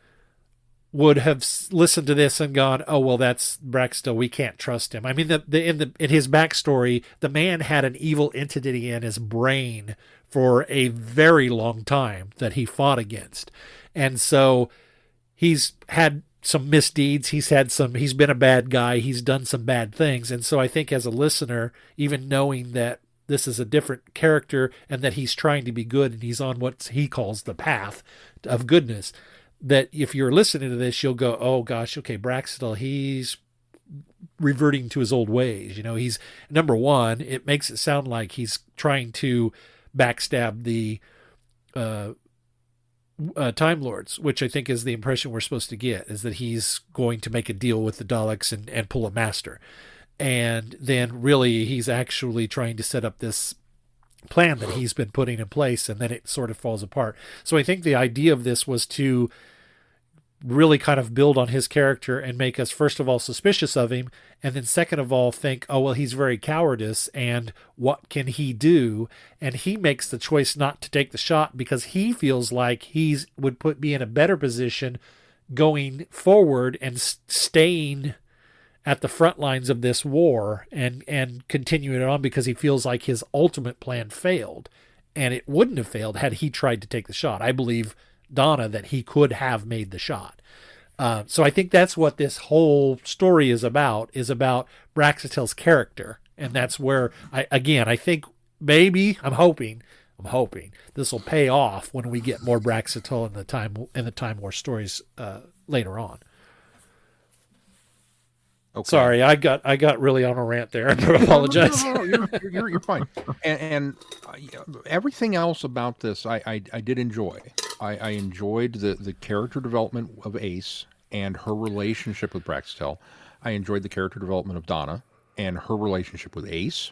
Speaker 1: would have listened to this and gone, oh, well, that's Braxitel, we can't trust him. I mean, in his backstory, the man had an evil entity in his brain for a very long time that he fought against. And so he's had some misdeeds. He's been a bad guy. He's done some bad things. And so I think as a listener, even knowing that this is a different character and that he's trying to be good and he's on what he calls the path of goodness, that if you're listening to this, you'll go, oh gosh, okay, Braxitel, he's reverting to his old ways. He's, number one, it makes it sound like he's trying to backstab the Time Lords, which I think is the impression we're supposed to get, is that he's going to make a deal with the Daleks and pull a master. And then really he's actually trying to set up this plan that he's been putting in place, and then it sort of falls apart. So I think the idea of this was to really kind of build on his character and make us, first of all, suspicious of him, and then second of all, think, oh, well, he's very cowardice, and what can he do? And he makes the choice not to take the shot because he feels like would be in a better position going forward and staying at the front lines of this war and continuing it on, because he feels like his ultimate plan failed, and it wouldn't have failed had he tried to take the shot. I believe Donna that he could have made the shot. So I think that's what this whole story is about Braxitel's character. And that's where I think maybe I'm hoping this will pay off when we get more Braxitel in the Time War stories later on. Okay. Sorry, I got really on a rant there. I apologize.
Speaker 3: No, you're fine. And everything else about this, I did enjoy. I enjoyed the character development of Ace and her relationship with Braxitel. I enjoyed the character development of Donna and her relationship with Ace.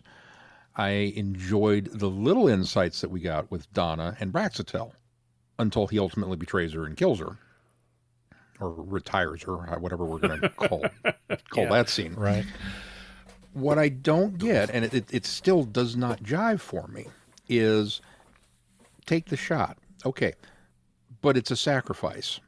Speaker 3: I enjoyed the little insights that we got with Donna and Braxitel until he ultimately betrays her and kills her. Or retires her, whatever we're going to call that scene.
Speaker 1: Right.
Speaker 3: What I don't get, and it still does not jive for me, is take the shot. Okay, but it's a sacrifice.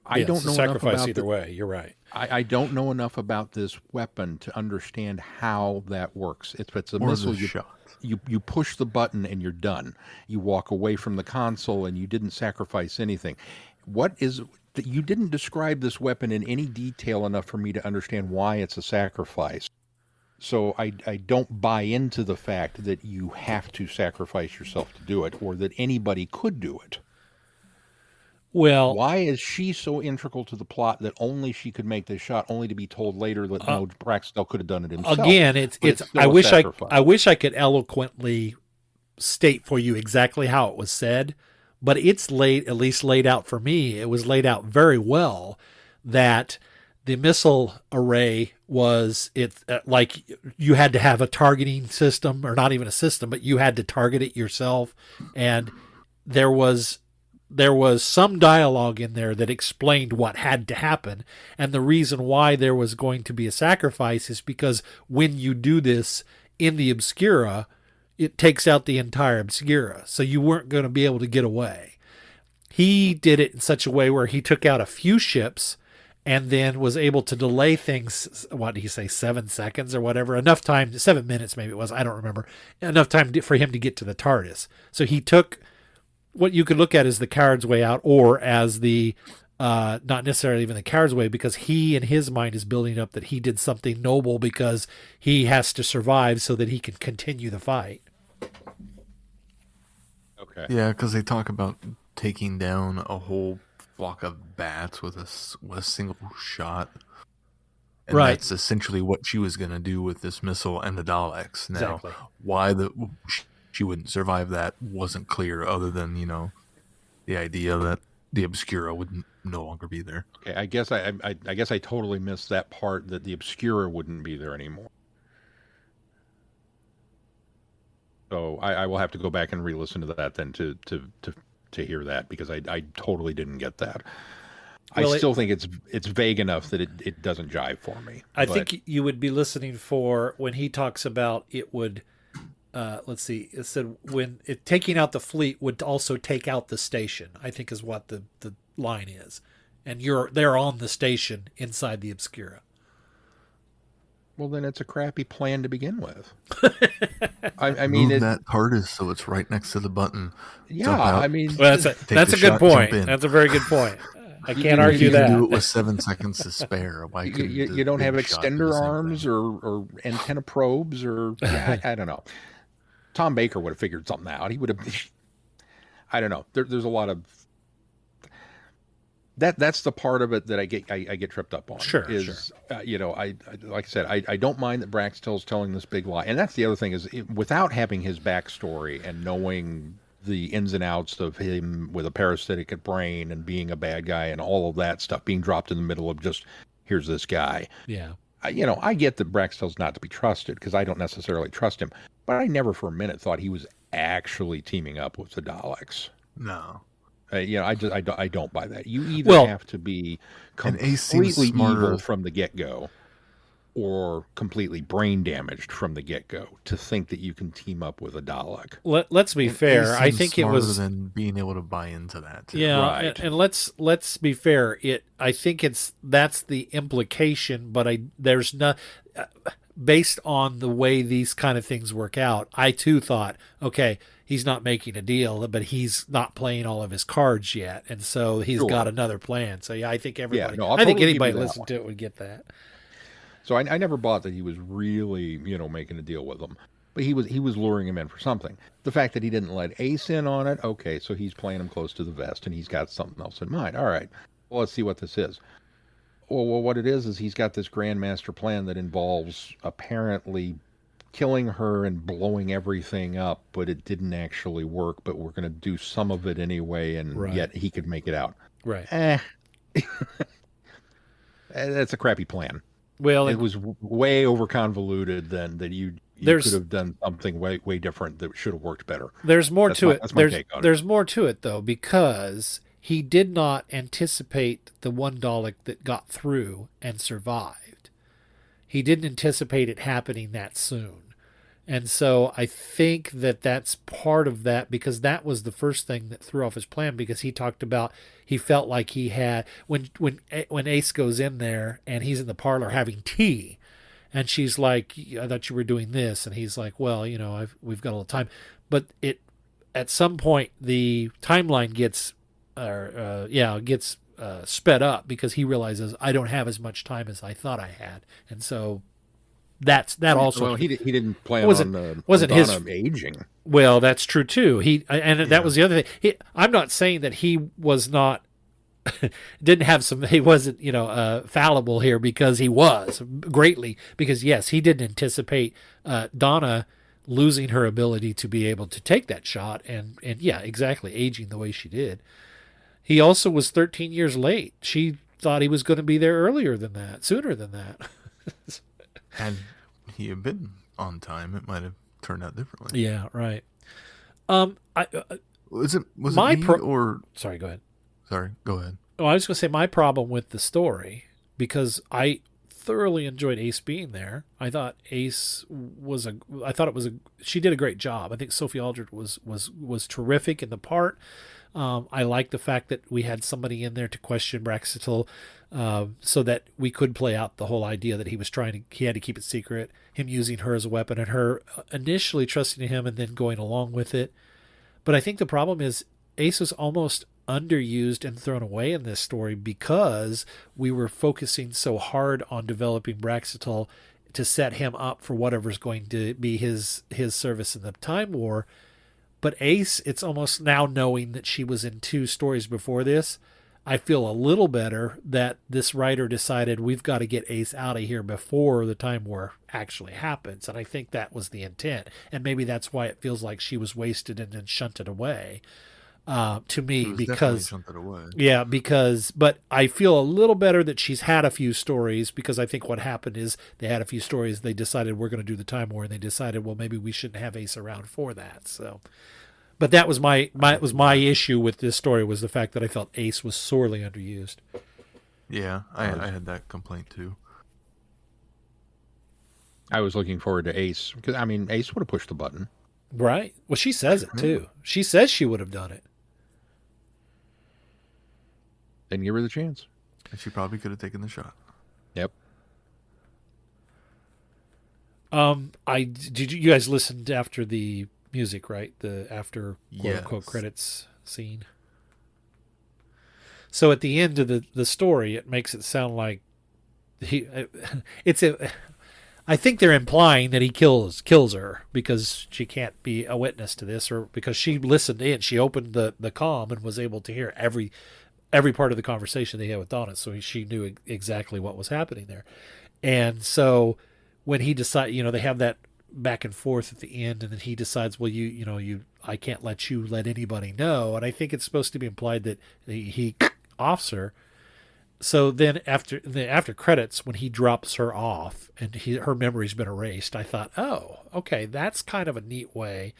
Speaker 3: I don't know enough about
Speaker 1: either way. You're right.
Speaker 3: I don't know enough about this weapon to understand how that works. It's a missile. You push the button and you're done. You walk away from the console and you didn't sacrifice anything. What is that? You didn't describe this weapon in any detail enough for me to understand why it's a sacrifice. So I don't buy into the fact that you have to sacrifice yourself to do it, or that anybody could do it.
Speaker 1: Well,
Speaker 3: why is she so integral to the plot that only she could make this shot, only to be told later that no, Braxtel could have done it himself?
Speaker 1: Again, it's I wish I could eloquently state for you exactly how it was said. But it's at least laid out for me. It was laid out very well that the missile array was like you had to have a targeting system, or not even a system, but you had to target it yourself. And there was some dialogue in there that explained what had to happen. And the reason why there was going to be a sacrifice is because when you do this in the Obscura, it takes out the entire Obscura. So you weren't going to be able to get away. He did it in such a way where he took out a few ships and then was able to delay things, what did he say, 7 seconds or whatever, enough time, 7 minutes maybe it was, I don't remember, enough time for him to get to the TARDIS. So he took what you could look at as the coward's way out, or as the, not necessarily even the coward's way, because he in his mind is building up that he did something noble because he has to survive so that he can continue the fight.
Speaker 3: Okay.
Speaker 2: Yeah, because they talk about taking down a whole flock of bats with a single shot. And
Speaker 1: right.
Speaker 2: That's essentially what she was going to do with this missile and the Daleks. Now,
Speaker 1: exactly.
Speaker 2: Why she wouldn't survive that wasn't clear, other than, the idea that the Obscura would no longer be there.
Speaker 3: Okay, I guess I totally missed that part, that the Obscura wouldn't be there anymore. So I will have to go back and re-listen to that then to hear that, because I totally didn't get that. Well, I still think it's vague enough that it doesn't jive for me.
Speaker 1: I think you would be listening for when he talks about it would, let's see, it said when taking out the fleet would also take out the station, I think is what the line is. And they're on the station inside the Obscura.
Speaker 3: Well, then it's a crappy plan to begin with. I mean,
Speaker 2: move that TARDIS so it's right next to the button.
Speaker 3: Yeah, I mean,
Speaker 1: well, that's a good point. That's a very good point. I can't argue that.
Speaker 2: You can do it with 7 seconds to spare. Why
Speaker 3: you don't have extender arms or antenna probes or I don't know. Tom Baker would have figured something out. He would have. I don't know. There's a lot of. That's the part of it that I get tripped up on.
Speaker 1: Sure.
Speaker 3: I like I said, I don't mind that Braxtill's telling this big lie, and that's the other thing is without having his backstory and knowing the ins and outs of him with a parasitic brain and being a bad guy and all of that stuff being dropped in the middle of just here's this guy.
Speaker 1: Yeah.
Speaker 3: I get that Braxtill's not to be trusted because I don't necessarily trust him, but I never for a minute thought he was actually teaming up with the Daleks.
Speaker 2: No.
Speaker 3: I don't buy that. You either have to be completely evil from the get-go or completely brain damaged from the get-go to think that you can team up with a Dalek.
Speaker 1: Let's be fair. I think it was
Speaker 2: than being able to buy into that. Too.
Speaker 1: Yeah,
Speaker 3: right.
Speaker 1: And let's be fair. I think that's the implication, but there's not. Based on the way these kind of things work out, I too thought, okay, he's not making a deal, but he's not playing all of his cards yet, and so he's got another plan. So yeah, I think everybody, I think anybody listening to it would get that.
Speaker 3: So I never bought that he was really, making a deal with them, but he was luring him in for something. The fact that he didn't let Ace in on it, okay, so he's playing him close to the vest, and he's got something else in mind. All right, well, let's see what this is. Well, what it is he's got this grand master plan that involves apparently killing her and blowing everything up, but it didn't actually work, but we're going to do some of it anyway, and yet he could make it out.
Speaker 1: Right.
Speaker 3: That's a crappy plan.
Speaker 1: Well,
Speaker 3: it was way over convoluted than that you could have done something way different that should have worked better.
Speaker 1: There's more to it.
Speaker 3: That's my take on it.
Speaker 1: There's more to it, though, because he did not anticipate the one Dalek that got through and survived. He didn't anticipate it happening that soon. And so I think that's part of that, because that was the first thing that threw off his plan, because he talked about he felt like he had when Ace goes in there and he's in the parlor having tea and she's like, I thought you were doing this, and he's like, well, we've got all the time, but at some point the timeline gets sped up because he realizes I don't have as much time as I thought I had, and so that also.
Speaker 3: Well, he didn't plan wasn't his aging.
Speaker 1: Well, that's true too. That was the other thing. I'm not saying that he was not didn't have some. He wasn't fallible here, because he was greatly, because yes, he didn't anticipate Donna losing her ability to be able to take that shot, and yeah, exactly, aging the way she did. He also was 13 years late. She thought he was going to be there sooner than that.
Speaker 2: Had he had been on time, it might have turned out differently.
Speaker 1: Yeah, right.
Speaker 2: Was it me or...
Speaker 1: Sorry, go ahead.
Speaker 2: Sorry, go ahead.
Speaker 1: Oh, I was going to say my problem with the story, because I thoroughly enjoyed Ace being there. I thought she did a great job. I think Sophie Aldred was terrific in the part. I like the fact that we had somebody in there to question Braxitil, so that we could play out the whole idea that he had to keep it secret, him using her as a weapon, and her initially trusting him and then going along with it. But I think the problem is Ace was almost underused and thrown away in this story because we were focusing so hard on developing Braxitil to set him up for whatever's going to be his service in the Time War. But Ace, it's almost now, knowing that she was in 2 stories before this, I feel a little better that this writer decided we've got to get Ace out of here before the Time War actually happens. And I think that was the intent. And maybe that's why it feels like she was wasted and then shunted away. To me, because but I feel a little better that she's had a few stories, because I think what happened is they had a few stories. They decided we're going to do the Time War, and they decided, well, maybe we shouldn't have Ace around for that. So, but that was my issue with this story, was the fact that I felt Ace was sorely underused.
Speaker 2: Yeah, I had that complaint too.
Speaker 3: I was looking forward to Ace, because Ace would have pushed the button.
Speaker 1: Right. Well, she says it too. She says she would have done it.
Speaker 3: Didn't give her the chance.
Speaker 2: And she probably could have taken the shot.
Speaker 3: Yep.
Speaker 1: Did you guys listened after the music, right? The after quote unquote credits scene. So at the end of the story, it makes it sound like I think they're implying that he kills her because she can't be a witness to this, or because she listened in, she opened the comm and was able to hear every part of the conversation they had with Donna, so she knew exactly what was happening there. And so when he decides, they have that back and forth at the end, and then he decides, well, I can't let you let anybody know. And I think it's supposed to be implied that he offs her. So then after credits, when he drops her off and her memory's been erased, I thought, oh, okay, that's kind of a neat way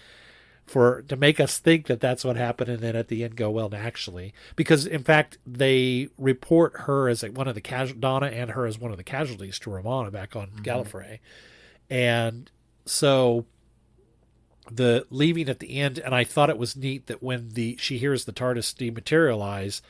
Speaker 1: to make us think that that's what happened, and then at the end go, well, actually, because in fact they report her as one of the Donna and her as one of the casualties to Romana back on Gallifrey, and so the leaving at the end, and I thought it was neat that when she hears the TARDIS dematerialize,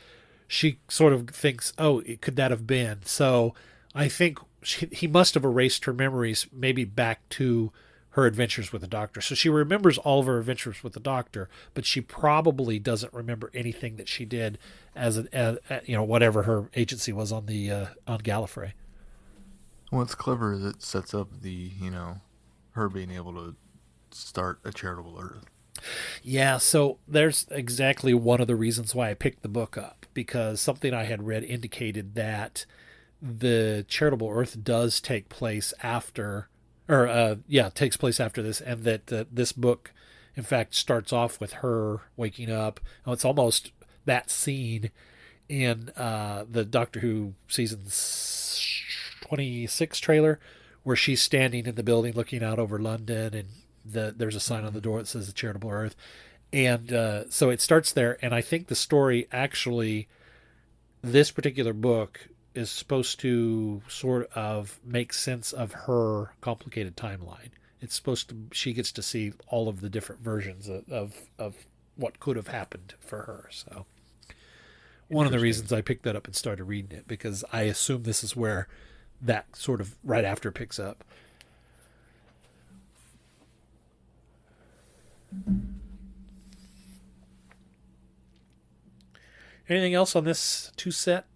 Speaker 1: she sort of thinks, oh, could that have been? So I think he must have erased her memories, maybe back to her adventures with the Doctor. So she remembers all of her adventures with the Doctor, but she probably doesn't remember anything that she did as whatever her agency was on on Gallifrey.
Speaker 2: What's clever is it sets up the her being able to start a charitable Earth.
Speaker 1: Yeah, so there's exactly one of the reasons why I picked the book up, because something I had read indicated that the charitable Earth does take place after. Takes place after this, and that this book, in fact, starts off with her waking up. Oh, it's almost that scene in the Doctor Who season 26 trailer, where she's standing in the building looking out over London, and there's a sign on the door that says the Charitable Earth, and so it starts there. And I think the story actually, this particular book, is supposed to sort of make sense of her complicated timeline. It's supposed to, she gets to see all of the different versions of what could have happened for her. So one of the reasons I picked that up and started reading it, because I assume this is where that sort of right after picks up. Anything else on this 2 set?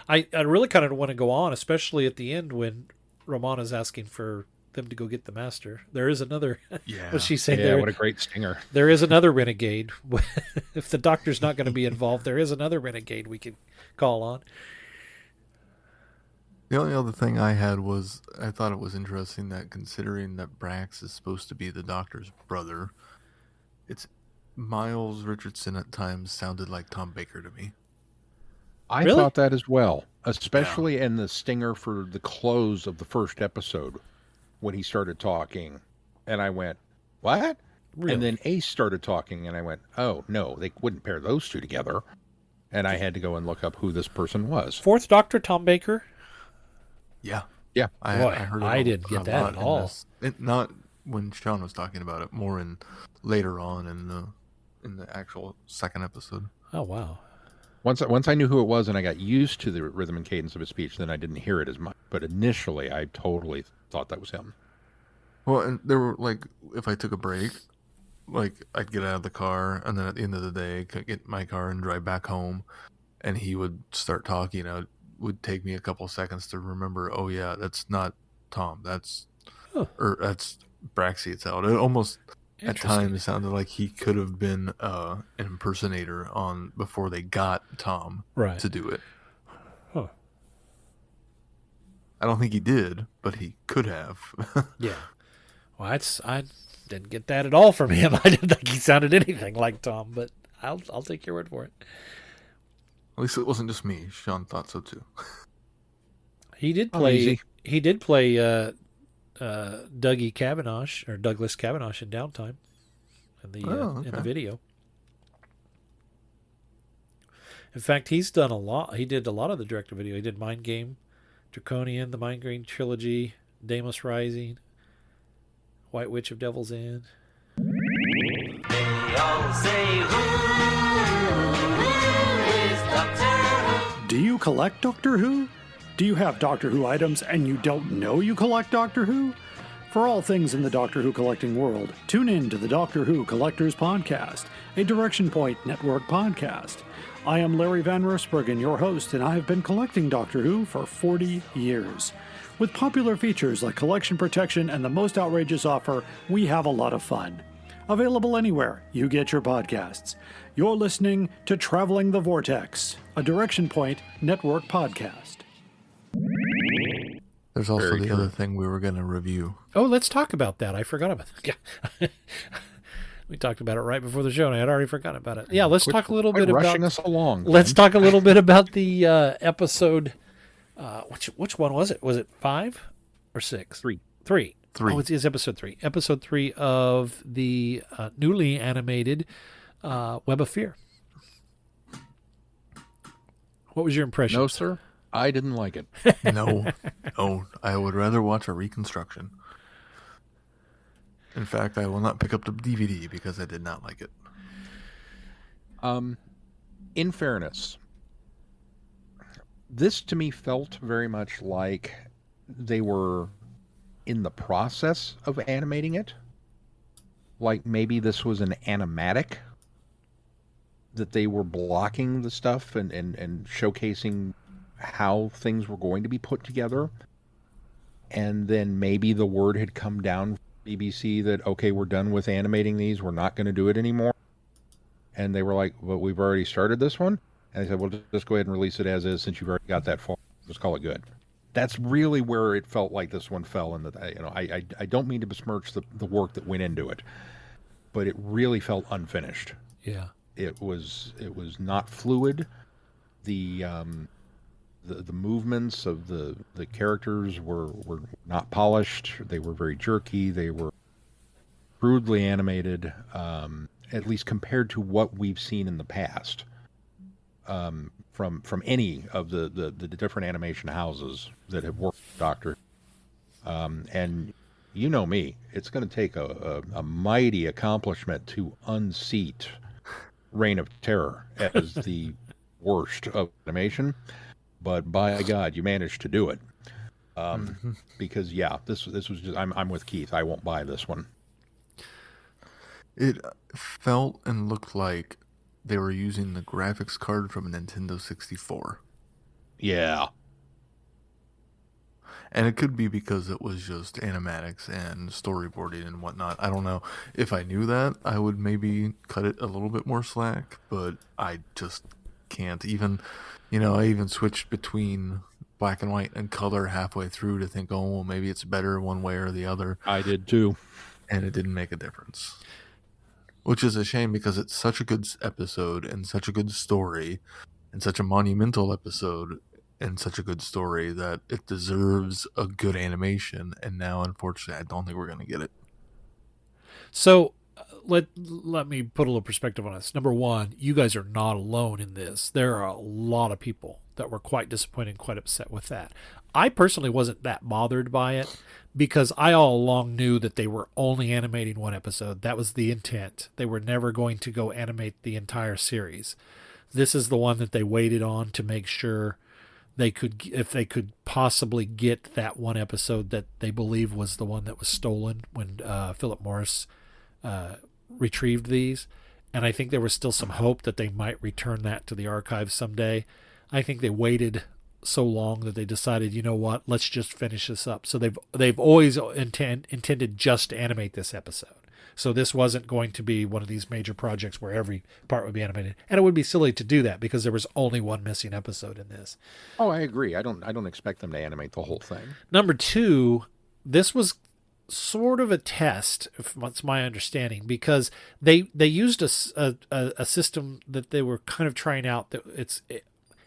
Speaker 1: I really kind of want to go on, especially at the end when Romana's asking for them to go get the master. There is another.
Speaker 2: Yeah.
Speaker 1: What's she saying?
Speaker 3: Yeah, what a great stinger.
Speaker 1: There is another renegade. If the Doctor's not going to be involved, there is another renegade we could call on.
Speaker 2: The only other thing I had was, I thought it was interesting that, considering that Brax is supposed to be the Doctor's brother, it's Miles Richardson at times sounded like Tom Baker to me.
Speaker 3: I thought that as well, especially in the stinger for the close of the first episode when he started talking. And I went, what? Really? And then Ace started talking, and I went, oh, no, they wouldn't pair those two together. And I had to go and look up who this person was.
Speaker 1: Fourth Doctor, Tom Baker?
Speaker 2: Yeah.
Speaker 3: Yeah.
Speaker 2: I heard it.
Speaker 1: I didn't get that at all.
Speaker 2: Not when Sean was talking about it, more in later on in the actual second episode.
Speaker 1: Oh, wow.
Speaker 3: Once I knew who it was and I got used to the rhythm and cadence of his speech, then I didn't hear it as much. But initially, I totally thought that was him.
Speaker 2: Well, and there were, like, if I took a break, like, I'd get out of the car, and then at the end of the day, I'd get in my car and drive back home, and he would start talking. It would take me a couple seconds to remember, oh, yeah, that's not Tom. That's Braxy. It almost, at times, sounded like he could have been an impersonator before they got Tom to do it.
Speaker 1: Huh.
Speaker 2: I don't think he did, but he could have.
Speaker 1: Yeah. Well, I didn't get that at all from him. I didn't think he sounded anything like Tom, but I'll take your word for it.
Speaker 2: At least it wasn't just me. Sean thought so too.
Speaker 1: He did play. He did play Dougie Cabinosh or Douglas Cabinosh in Downtime in the video. In fact, he's done a lot. He did a lot of the direct-to-video. He did Mind Game, Draconian, the Mind Game trilogy, Deimos Rising, White Witch of Devil's End.
Speaker 16: They all say, who is Doctor Who?
Speaker 17: Do you collect Doctor Who? Do you have Doctor Who items and you don't know you collect Doctor Who? For all things in the Doctor Who collecting world, tune in to the Doctor Who Collectors Podcast, a Direction Point Network podcast. I am Larry Van Rosbergen, your host, and I have been collecting Doctor Who for 40 years. With popular features like collection protection and the most outrageous offer, we have a lot of fun. Available anywhere you get your podcasts. You're listening to Traveling the Vortex, a Direction Point Network podcast.
Speaker 2: There's also the other thing we were going to review.
Speaker 1: Oh, let's talk about that. I forgot about that. We talked about it right before the show, and I had already forgotten about it. Yeah, let's talk a little bit about...
Speaker 3: rushing us along.
Speaker 1: Let's talk a little bit about the episode... which one was it? Was it 5 or 6?
Speaker 3: 3.
Speaker 1: 3. Oh, it's episode 3. Episode 3 of the newly animated Web of Fear. What was your impression?
Speaker 3: No, sir. I didn't like it.
Speaker 2: No, I would rather watch a reconstruction. In fact, I will not pick up the DVD because I did not like it.
Speaker 3: In fairness, this to me felt very much like they were in the process of animating it. Like maybe this was an animatic that they were blocking the stuff and showcasing how things were going to be put together. And then maybe the word had come down from BBC that, okay, we're done with animating these. We're not going to do it anymore. And they were like, well, we've already started this one. And they said, well, just go ahead and release it as is since you've already got that far. Just call it good. That's really where it felt like this one fell in the, I don't mean to besmirch the work that went into it, but it really felt unfinished.
Speaker 1: Yeah.
Speaker 3: It was not fluid. The movements of the characters were not polished. They were very jerky. They were crudely animated, at least compared to what we've seen in the past. From any of the different animation houses that have worked with Doctor. And you know me, it's going to take a mighty accomplishment to unseat Reign of Terror as the worst of animation. But by God, you managed to do it. Because this was just, I'm with Keith. I won't buy this one.
Speaker 2: It felt and looked like they were using the graphics card from a Nintendo 64.
Speaker 3: Yeah.
Speaker 2: And it could be because it was just animatics and storyboarding and whatnot. I don't know. If I knew that, I would maybe cut it a little bit more slack, but I just can't. Even, I even switched between black and white and color halfway through to think, oh, well, maybe it's better one way or the other.
Speaker 3: I did too.
Speaker 2: And it didn't make a difference. Which is a shame because it's such a good episode and such a good story. and such a monumental episode and such a good story that it deserves a good animation. And now, unfortunately, I don't think we're going to get it.
Speaker 1: So let me put a little perspective on this. Number one, you guys are not alone in this. There are a lot of people that were quite disappointed and quite upset with that. I personally wasn't that bothered by it because I all along knew that they were only animating one episode. That was the intent. They were never going to go animate the entire series. This is the one that they waited on to make sure they could, if they could possibly get that one episode that they believe was the one that was stolen when Philip Morris retrieved these. And I think there was still some hope that they might return that to the archives someday. I think they waited so long that they decided, you know what, let's just finish this up. So they've always intended just to animate this episode. So this wasn't going to be one of these major projects where every part would be animated. And it would be silly to do that because there was only one missing episode in this.
Speaker 3: Oh, I agree. I don't expect them to animate the whole thing.
Speaker 1: Number two, this was sort of a test, if that's my understanding, because they used a system that they were kind of trying out that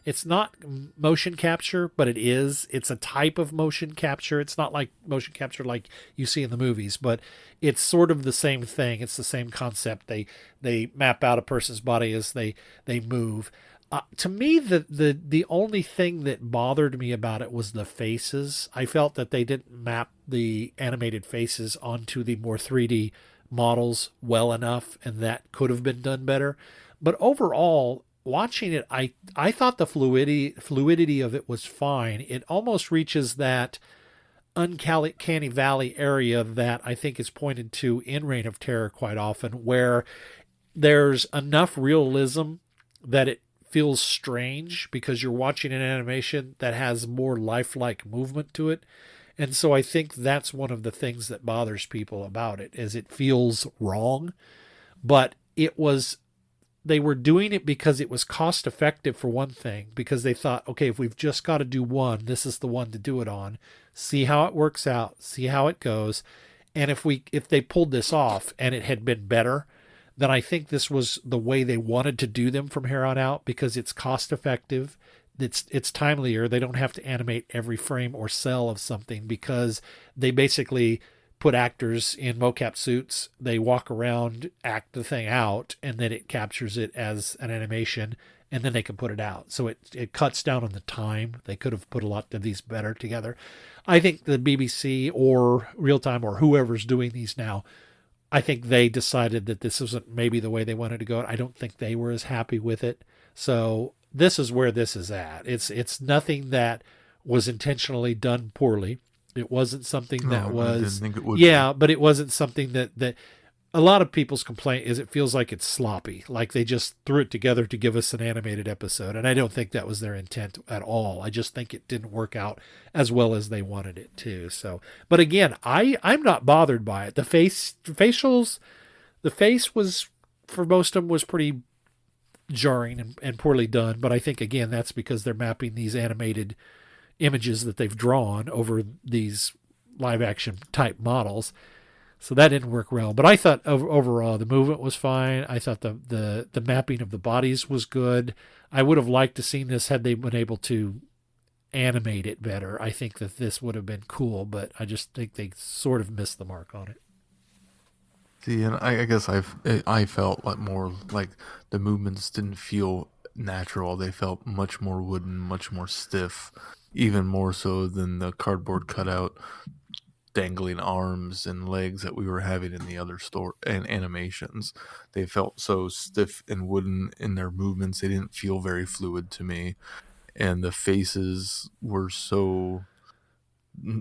Speaker 1: it's not motion capture, but it is. It's a type of motion capture. It's not like motion capture like you see in the movies, but it's sort of the same thing. It's the same concept. They map out a person's body as they move. To me, the only thing that bothered me about it was the faces. I felt that they didn't map the animated faces onto the more 3D models well enough, and that could have been done better. But overall, watching it, I thought the fluidity of it was fine. It almost reaches that uncanny valley area that I think is pointed to in Reign of Terror quite often, where there's enough realism that it feels strange because you're watching an animation that has more lifelike movement to it. And so I think that's one of the things that bothers people about it, is it feels wrong. But they were doing it because it was cost effective for one thing, because they thought, okay, if we've just got to do one, this is the one to do it on. See how it works out, see how it goes. And if they pulled this off and it had been better, then I think this was the way they wanted to do them from here on out, because it's cost effective. It's timelier. They don't have to animate every frame or cell of something, because they basically put actors in mocap suits. They walk around, act the thing out, and then it captures it as an animation, and then they can put it out. So it cuts down on the time. They could have put a lot of these better together. I think the BBC or Real Time or whoever's doing these now, I think they decided that this wasn't maybe the way they wanted to go. I don't think they were as happy with it. So this is where this is at. It's nothing that was intentionally done poorly. It wasn't something that was,
Speaker 2: I didn't think it would
Speaker 1: yeah, but it wasn't something that a lot of people's complaint is it feels like it's sloppy, like they just threw it together to give us an animated episode. And I don't think that was their intent at all. I just think it didn't work out as well as they wanted it to. So, but again, I'm not bothered by it. The face was, for most of them, was pretty jarring and poorly done. But I think, again, that's because they're mapping these animated images that they've drawn over these live action type models. So that didn't work well. But I thought overall the movement was fine. I thought the mapping of the bodies was good. I would have liked to seen this had they been able to animate it better. I think that this would have been cool, but I just think they sort of missed the mark on it.
Speaker 2: See, and I guess I felt more like the movements didn't feel natural. They felt much more wooden, much more stiff, even more so than the cardboard cutout dangling arms and legs that we were having in the other store and animations. They felt so stiff and wooden in their movements. They didn't feel very fluid to me. And the faces were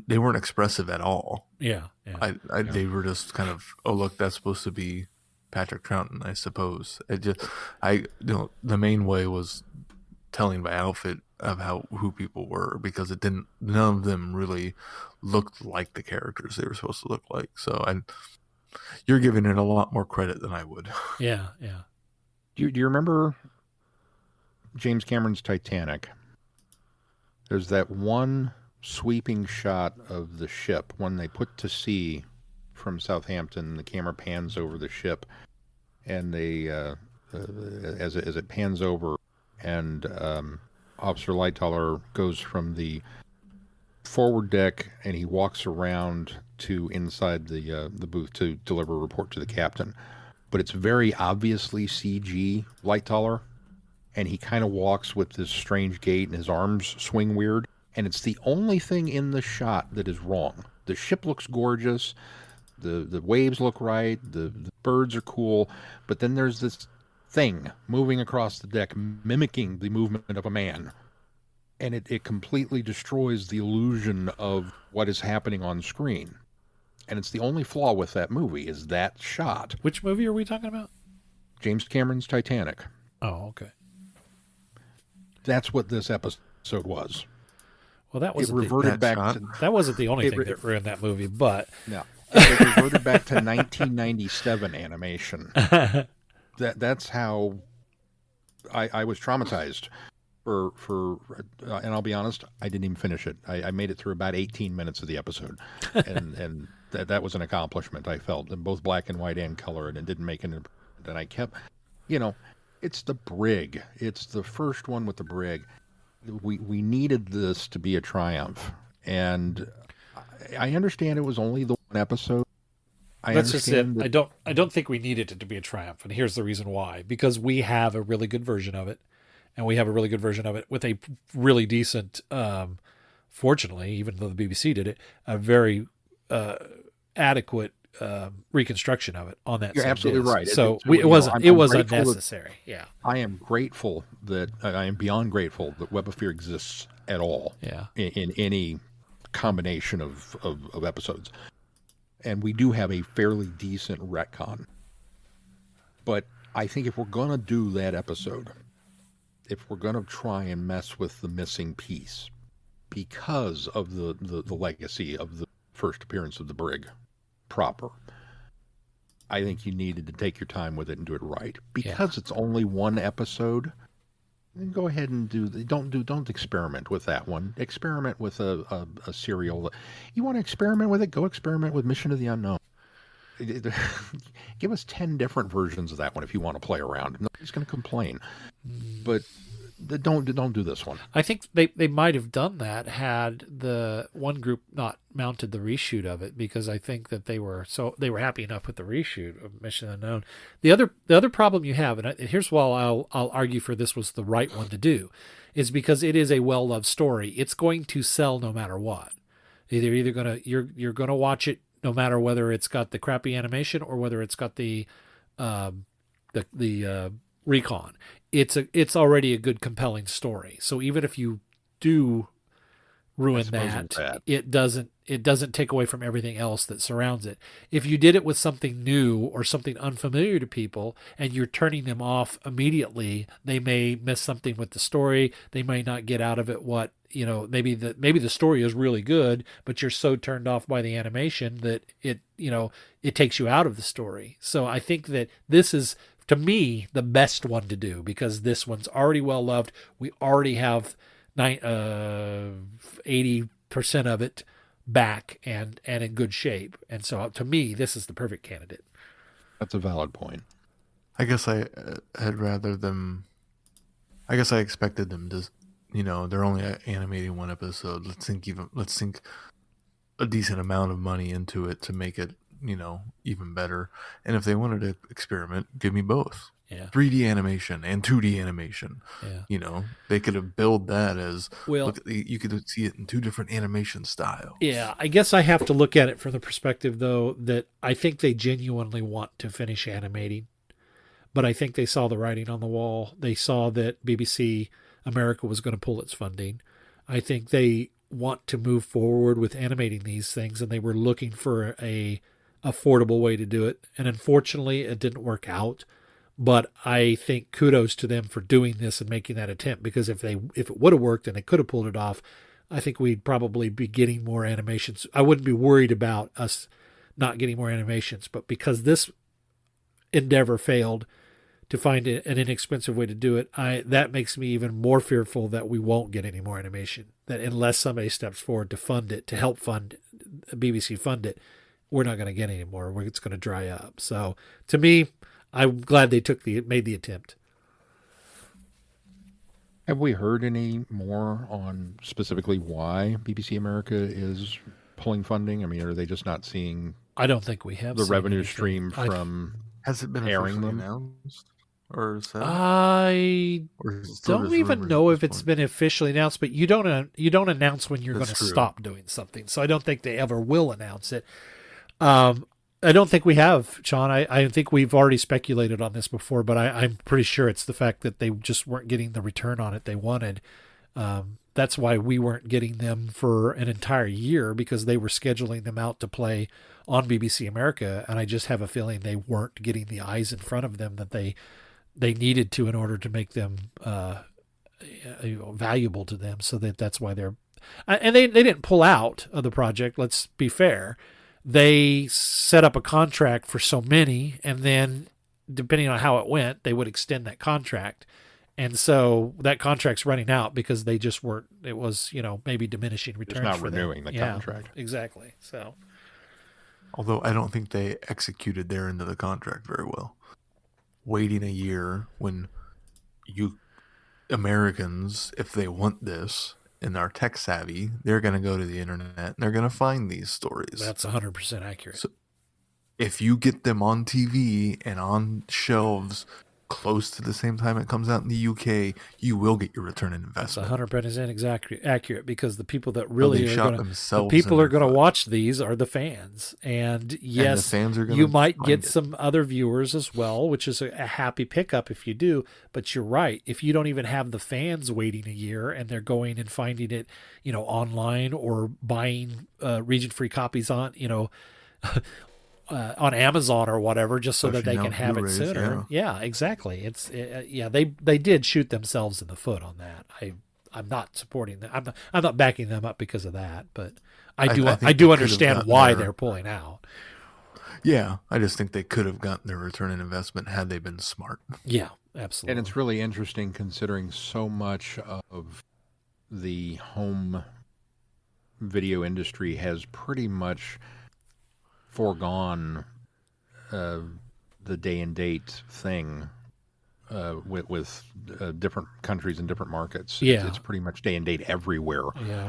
Speaker 2: they weren't expressive at all.
Speaker 1: Yeah.
Speaker 2: They were just kind of, oh, look, that's supposed to be Patrick Troughton, I suppose. The main way was telling by outfit of who people were, because none of them really looked like the characters they were supposed to look like. So you're giving it a lot more credit than I would.
Speaker 1: Yeah.
Speaker 3: Do you remember James Cameron's Titanic? There's that one sweeping shot of the ship when they put to sea from Southampton. The camera pans over the ship, and they as it pans over, and Officer Lightoller goes from the forward deck and he walks around to inside the booth to deliver a report to the captain. But it's very obviously CG Lightoller, and he kind of walks with this strange gait and his arms swing weird, and it's the only thing in the shot that is wrong. The ship looks gorgeous, the waves look right, the birds are cool, but then there's this thing moving across the deck mimicking the movement of a man, and it completely destroys the illusion of what is happening on screen. And it's the only flaw with that movie is that shot.
Speaker 1: Which movie are we talking about?
Speaker 3: James Cameron's Titanic.
Speaker 1: Oh, okay.
Speaker 3: That's what this episode was.
Speaker 1: Well, that was that wasn't the only thing that ruined that movie, but
Speaker 3: no, it reverted back to 1997 animation. That's how I was traumatized for and I'll be honest, I didn't even finish it. I made it through about 18 minutes of the episode, and that was an accomplishment. I felt in both black and white and color, and it didn't make an. And I kept, it's the brig. It's the first one with the brig. We needed this to be a triumph, and I understand it was only the one episode.
Speaker 1: That's just it. I don't think we needed it to be a triumph, and here's the reason why: because we have a really good version of it, and we have a really good version of it with a really decent. Fortunately, even though the BBC did it, a very adequate reconstruction of it on that.
Speaker 3: You're absolutely
Speaker 1: disc.
Speaker 3: Right.
Speaker 1: So it was unnecessary. Yeah,
Speaker 3: I am grateful that I am beyond grateful that Web of Fear exists at all.
Speaker 1: Yeah,
Speaker 3: in any combination of episodes, and we do have a fairly decent retcon. But I think if we're gonna do that episode, if we're gonna try and mess with the missing piece, because of the legacy of the first appearance of the brig proper, I think you needed to take your time with it and do it right. Because it's only one episode, then go ahead and don't experiment with that one. Experiment with a serial. You want to experiment with it? Go experiment with Mission to the Unknown. Give us 10 different versions of that one if you want to play around. Nobody's going to complain. But don't do this one.
Speaker 1: I think they might have done that had the one group not mounted the reshoot of it, because I think that they were happy enough with the reshoot of Mission Unknown. The other problem you have, and here's why I'll argue for this was the right one to do, is because it is a well-loved story. It's going to sell no matter what. You're gonna watch it no matter whether it's got the crappy animation or whether it's got the recon. It's already a good, compelling story. So even if you do ruin that, it doesn't take away from everything else that surrounds it. If you did it with something new or something unfamiliar to people and you're turning them off immediately, they may miss something with the story. They may not get out of it what, maybe the story is really good, but you're so turned off by the animation that it takes you out of the story. So I think that this is, to me, the best one to do, because this one's already well loved. We already have 80% of it back and in good shape. And so to me, this is the perfect candidate.
Speaker 3: That's a valid point.
Speaker 2: I guess I had rather them. I guess I expected them to, they're only animating one episode. Let's sink a decent amount of money into it to make it, even better. And if they wanted to experiment, give me both.
Speaker 1: Yeah.
Speaker 2: 3D animation and 2D animation.
Speaker 1: Yeah.
Speaker 2: They could have billed that as,
Speaker 1: well,
Speaker 2: you could see it in two different animation styles.
Speaker 1: Yeah, I guess I have to look at it from the perspective, though, that I think they genuinely want to finish animating. But I think they saw the writing on the wall. They saw that BBC America was going to pull its funding. I think they want to move forward with animating these things, and they were looking for a affordable way to do it. And unfortunately, it didn't work out. But I think kudos to them for doing this and making that attempt, because if it would have worked and they could have pulled it off, I think we'd probably be getting more animations. I wouldn't be worried about us not getting more animations, but because this endeavor failed to find an inexpensive way to do it, that makes me even more fearful that we won't get any more animation. That unless somebody steps forward to fund it, to help fund BBC fund it, we're not going to get any more. It's going to dry up. So to me, I'm glad they made the attempt.
Speaker 3: Have we heard any more on specifically why BBC America is pulling funding? I mean, are they just not seeing?
Speaker 1: I don't think we have
Speaker 3: the
Speaker 1: seen
Speaker 3: revenue
Speaker 1: anything.
Speaker 3: stream from.
Speaker 2: Has it been
Speaker 3: airing
Speaker 2: officially
Speaker 3: them?
Speaker 2: announced? Or is that,
Speaker 1: I
Speaker 2: or is it still
Speaker 1: don't
Speaker 2: just
Speaker 1: even
Speaker 2: rumors
Speaker 1: know
Speaker 2: at
Speaker 1: if
Speaker 2: this
Speaker 1: it's
Speaker 2: point?
Speaker 1: been officially announced, but you don't announce when you're going
Speaker 2: That's
Speaker 1: to
Speaker 2: true.
Speaker 1: stop doing something. So I don't think they ever will announce it. I don't think we have, Sean. I think we've already speculated on this before, but I'm pretty sure it's the fact that they just weren't getting the return on it they wanted. That's why we weren't getting them for an entire year, because they were scheduling them out to play on BBC America, and I just have a feeling they weren't getting the eyes in front of them that they needed to in order to make them valuable to them. So that's why they're, and they didn't pull out of the project. Let's be fair. They set up a contract for so many, and then depending on how it went, they would extend that contract. And so that contract's running out because they just weren't, it was, maybe diminishing returns.
Speaker 3: It's not
Speaker 1: for
Speaker 3: renewing
Speaker 1: them.
Speaker 3: the contract.
Speaker 1: Exactly. So,
Speaker 2: Although I don't think they executed their end of the contract very well. Waiting a year when you Americans, if they want this and are tech savvy, they're going to go to the internet and they're going to find these stories.
Speaker 1: that's 100% accurate.
Speaker 2: So if you get them on TV and on shelves close to the same time it comes out in the UK, you will get your return on
Speaker 1: That's
Speaker 2: investment.
Speaker 1: 100% accurate, because the people that really
Speaker 2: they
Speaker 1: are
Speaker 2: shot
Speaker 1: going to, the
Speaker 2: themselves
Speaker 1: people
Speaker 2: in
Speaker 1: are
Speaker 2: their
Speaker 1: going to watch these are the fans. And yes,
Speaker 2: fans are gonna
Speaker 1: you might
Speaker 2: find
Speaker 1: get
Speaker 2: it.
Speaker 1: some other viewers as well, which is a happy pickup if you do. But you're right. If you don't even have the fans waiting a year and they're going and finding it, online or buying region-free copies on, on Amazon or whatever, just so that
Speaker 2: Especially
Speaker 1: they can
Speaker 2: now
Speaker 1: have it
Speaker 2: Blu-rays,
Speaker 1: sooner. Yeah, exactly. They did shoot themselves in the foot on that. I'm not supporting them. I'm not backing them up because of that, but I
Speaker 2: think
Speaker 1: do
Speaker 2: they could have
Speaker 1: understand
Speaker 2: gotten
Speaker 1: why
Speaker 2: their-
Speaker 1: they're pulling out.
Speaker 2: Yeah, I just think they could have gotten their return on investment had they been smart.
Speaker 1: Yeah, absolutely.
Speaker 3: And it's really interesting considering so much of the home video industry has pretty much foregone the day and date thing with different countries and different markets.
Speaker 1: Yeah.
Speaker 3: It's pretty much day and date everywhere.
Speaker 1: Yeah,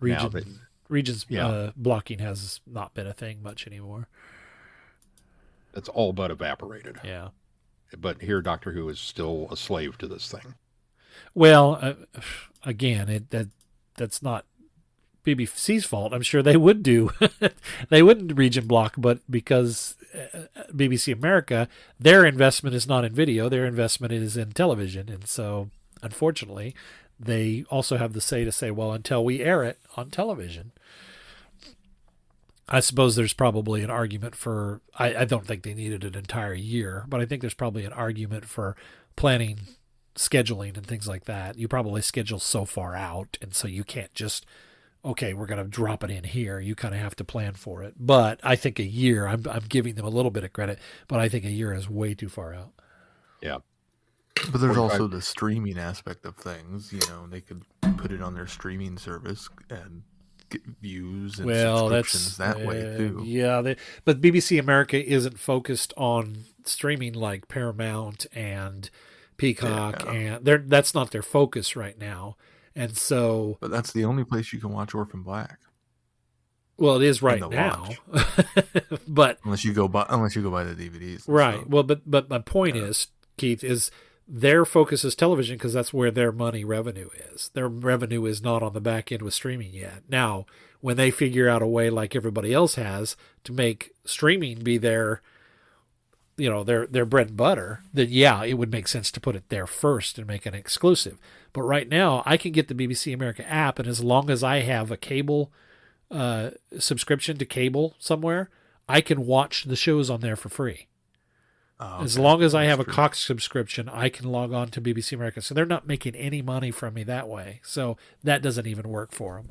Speaker 3: Now that-
Speaker 1: regions
Speaker 3: Yeah.
Speaker 1: blocking has not been a thing much anymore.
Speaker 3: It's all but evaporated.
Speaker 1: Yeah.
Speaker 3: But here, Doctor Who is still a slave to this thing.
Speaker 1: Well, again, that's not BBC's fault. I'm sure they would do. They wouldn't region block, but because BBC America, their investment is not in video, their investment is in television. And so, unfortunately, they also have the say to say, well, until we air it on television. I suppose there's probably an argument for, I don't think they needed an entire year, but I think there's probably an argument for planning, scheduling, and things like that. You probably schedule so far out, and so you can't just, okay, we're going to drop it in here. You kind of have to plan for it. But I think a year, I'm giving them a little bit of credit, but I think a year is way too far out.
Speaker 3: Yeah.
Speaker 2: But there's
Speaker 3: 45
Speaker 2: also the streaming aspect of things. They could put it on their streaming service and get views and subscriptions that way too.
Speaker 1: Yeah, but BBC America isn't focused on streaming like Paramount and Peacock, and that's not their focus right now. And so,
Speaker 2: but that's the only place you can watch Orphan Black.
Speaker 1: Well, it is right now, but
Speaker 2: unless you go buy the DVDs,
Speaker 1: right?
Speaker 2: stuff.
Speaker 1: Well, but my point is, Keith, is their focus is television because that's where their money revenue is. Their revenue is not on the back end with streaming yet. Now, when they figure out a way like everybody else has to make streaming be their bread and butter, then yeah, it would make sense to put it there first and make it exclusive. But right now, I can get the BBC America app, and as long as I have a cable subscription to cable somewhere, I can watch the shows on there for free.
Speaker 2: Oh,
Speaker 1: as long as I have a Cox subscription, I can log on to BBC America. So they're not making any money from me that way. So that doesn't even work for them.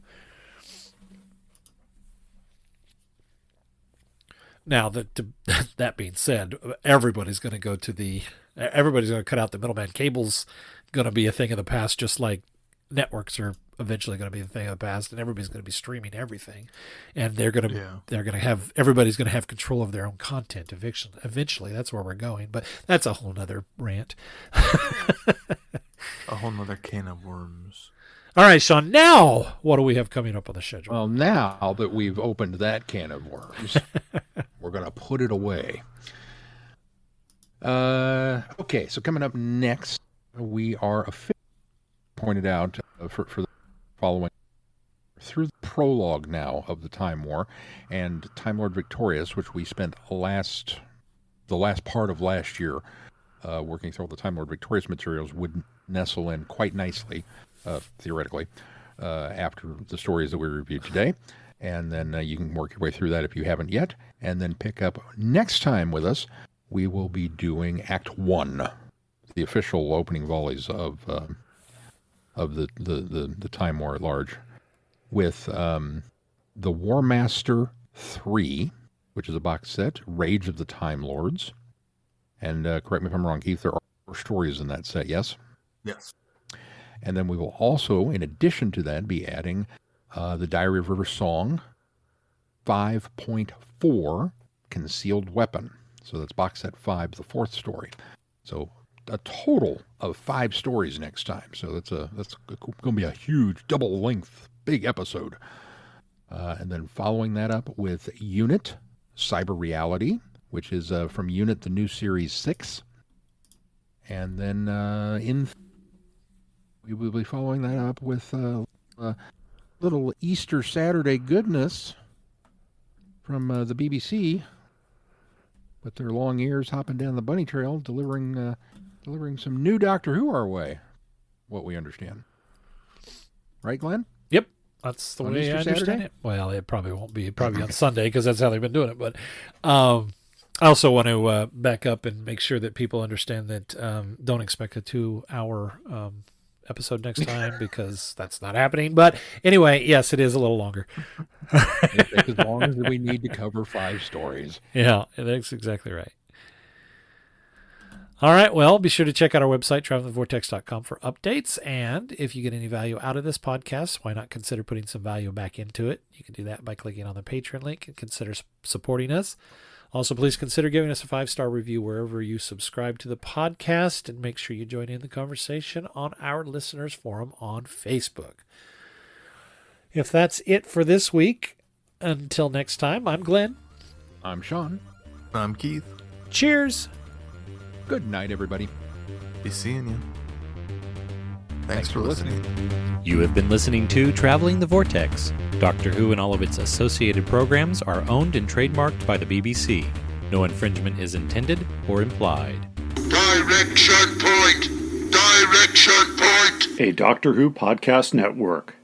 Speaker 1: Now, that being said, everybody's going to cut out the middleman. Cable's going to be a thing of the past, just like networks are eventually going to be the thing of the past, and everybody's going to be streaming everything, and everybody's going to have control of their own content eventually. That's where we're going, but that's a whole nother rant.
Speaker 2: A whole nother can of worms.
Speaker 1: All right, Sean, now what do we have coming up on the schedule?
Speaker 3: Well, now that we've opened that can of worms, we're going to put it away. Okay, so coming up next, we are officially pointed out for the following through the prologue now of the Time War and Time Lord Victorious, which we spent the last part of last year working through all the Time Lord Victorious materials, would nestle in quite nicely, theoretically, after the stories that we reviewed today. And then you can work your way through that if you haven't yet, and then pick up next time with us. We will be doing Act 1, the official opening volleys of the Time War at large, with the War Master 3, which is a box set, Rage of the Time Lords. And correct me if I'm wrong, Keith, there are 4 stories in that set, yes?
Speaker 2: Yes.
Speaker 3: And then we will also, in addition to that, be adding the Diary of River Song 5.4, Concealed Weapon. So that's box set 5, the 4th story. So a total of 5 stories next time. So that's going to be a huge double-length, big episode. And then following that up with Unit, Cyber Reality, which is from Unit, the new Series 6. And then we will be following that up with little Easter Saturday goodness from the BBC, with their long ears hopping down the bunny trail, delivering some new Doctor Who our way, what we understand. Right, Glenn?
Speaker 1: Yep, that's the way
Speaker 3: Easter
Speaker 1: I understand
Speaker 3: Saturday?
Speaker 1: it. Well, it probably won't be. Probably on Sunday, because that's how they've been doing it. But I also want to back up and make sure that people understand that don't expect a 2-hour episode next time, because that's not happening. But anyway, yes, it is a little longer.
Speaker 3: As long as we need to cover 5 stories.
Speaker 1: Yeah, that's exactly right. All right, well, be sure to check out our website, travelingthevortex.com, for updates. And if you get any value out of this podcast, why not consider putting some value back into it? You can do that by clicking on the Patreon link and consider supporting us. Also, please consider giving us a 5-star review wherever you subscribe to the podcast, and make sure you join in the conversation on our listeners forum on Facebook. If that's it for this week, until next time, I'm Glenn.
Speaker 3: I'm Sean.
Speaker 2: I'm Keith.
Speaker 1: Cheers.
Speaker 3: Good night, everybody.
Speaker 2: Be seeing you. Thanks for listening.
Speaker 18: You have been listening to Traveling the Vortex. Doctor Who and all of its associated programs are owned and trademarked by the BBC. No infringement is intended or implied.
Speaker 19: Direction point! Direction point!
Speaker 17: A Doctor Who podcast network.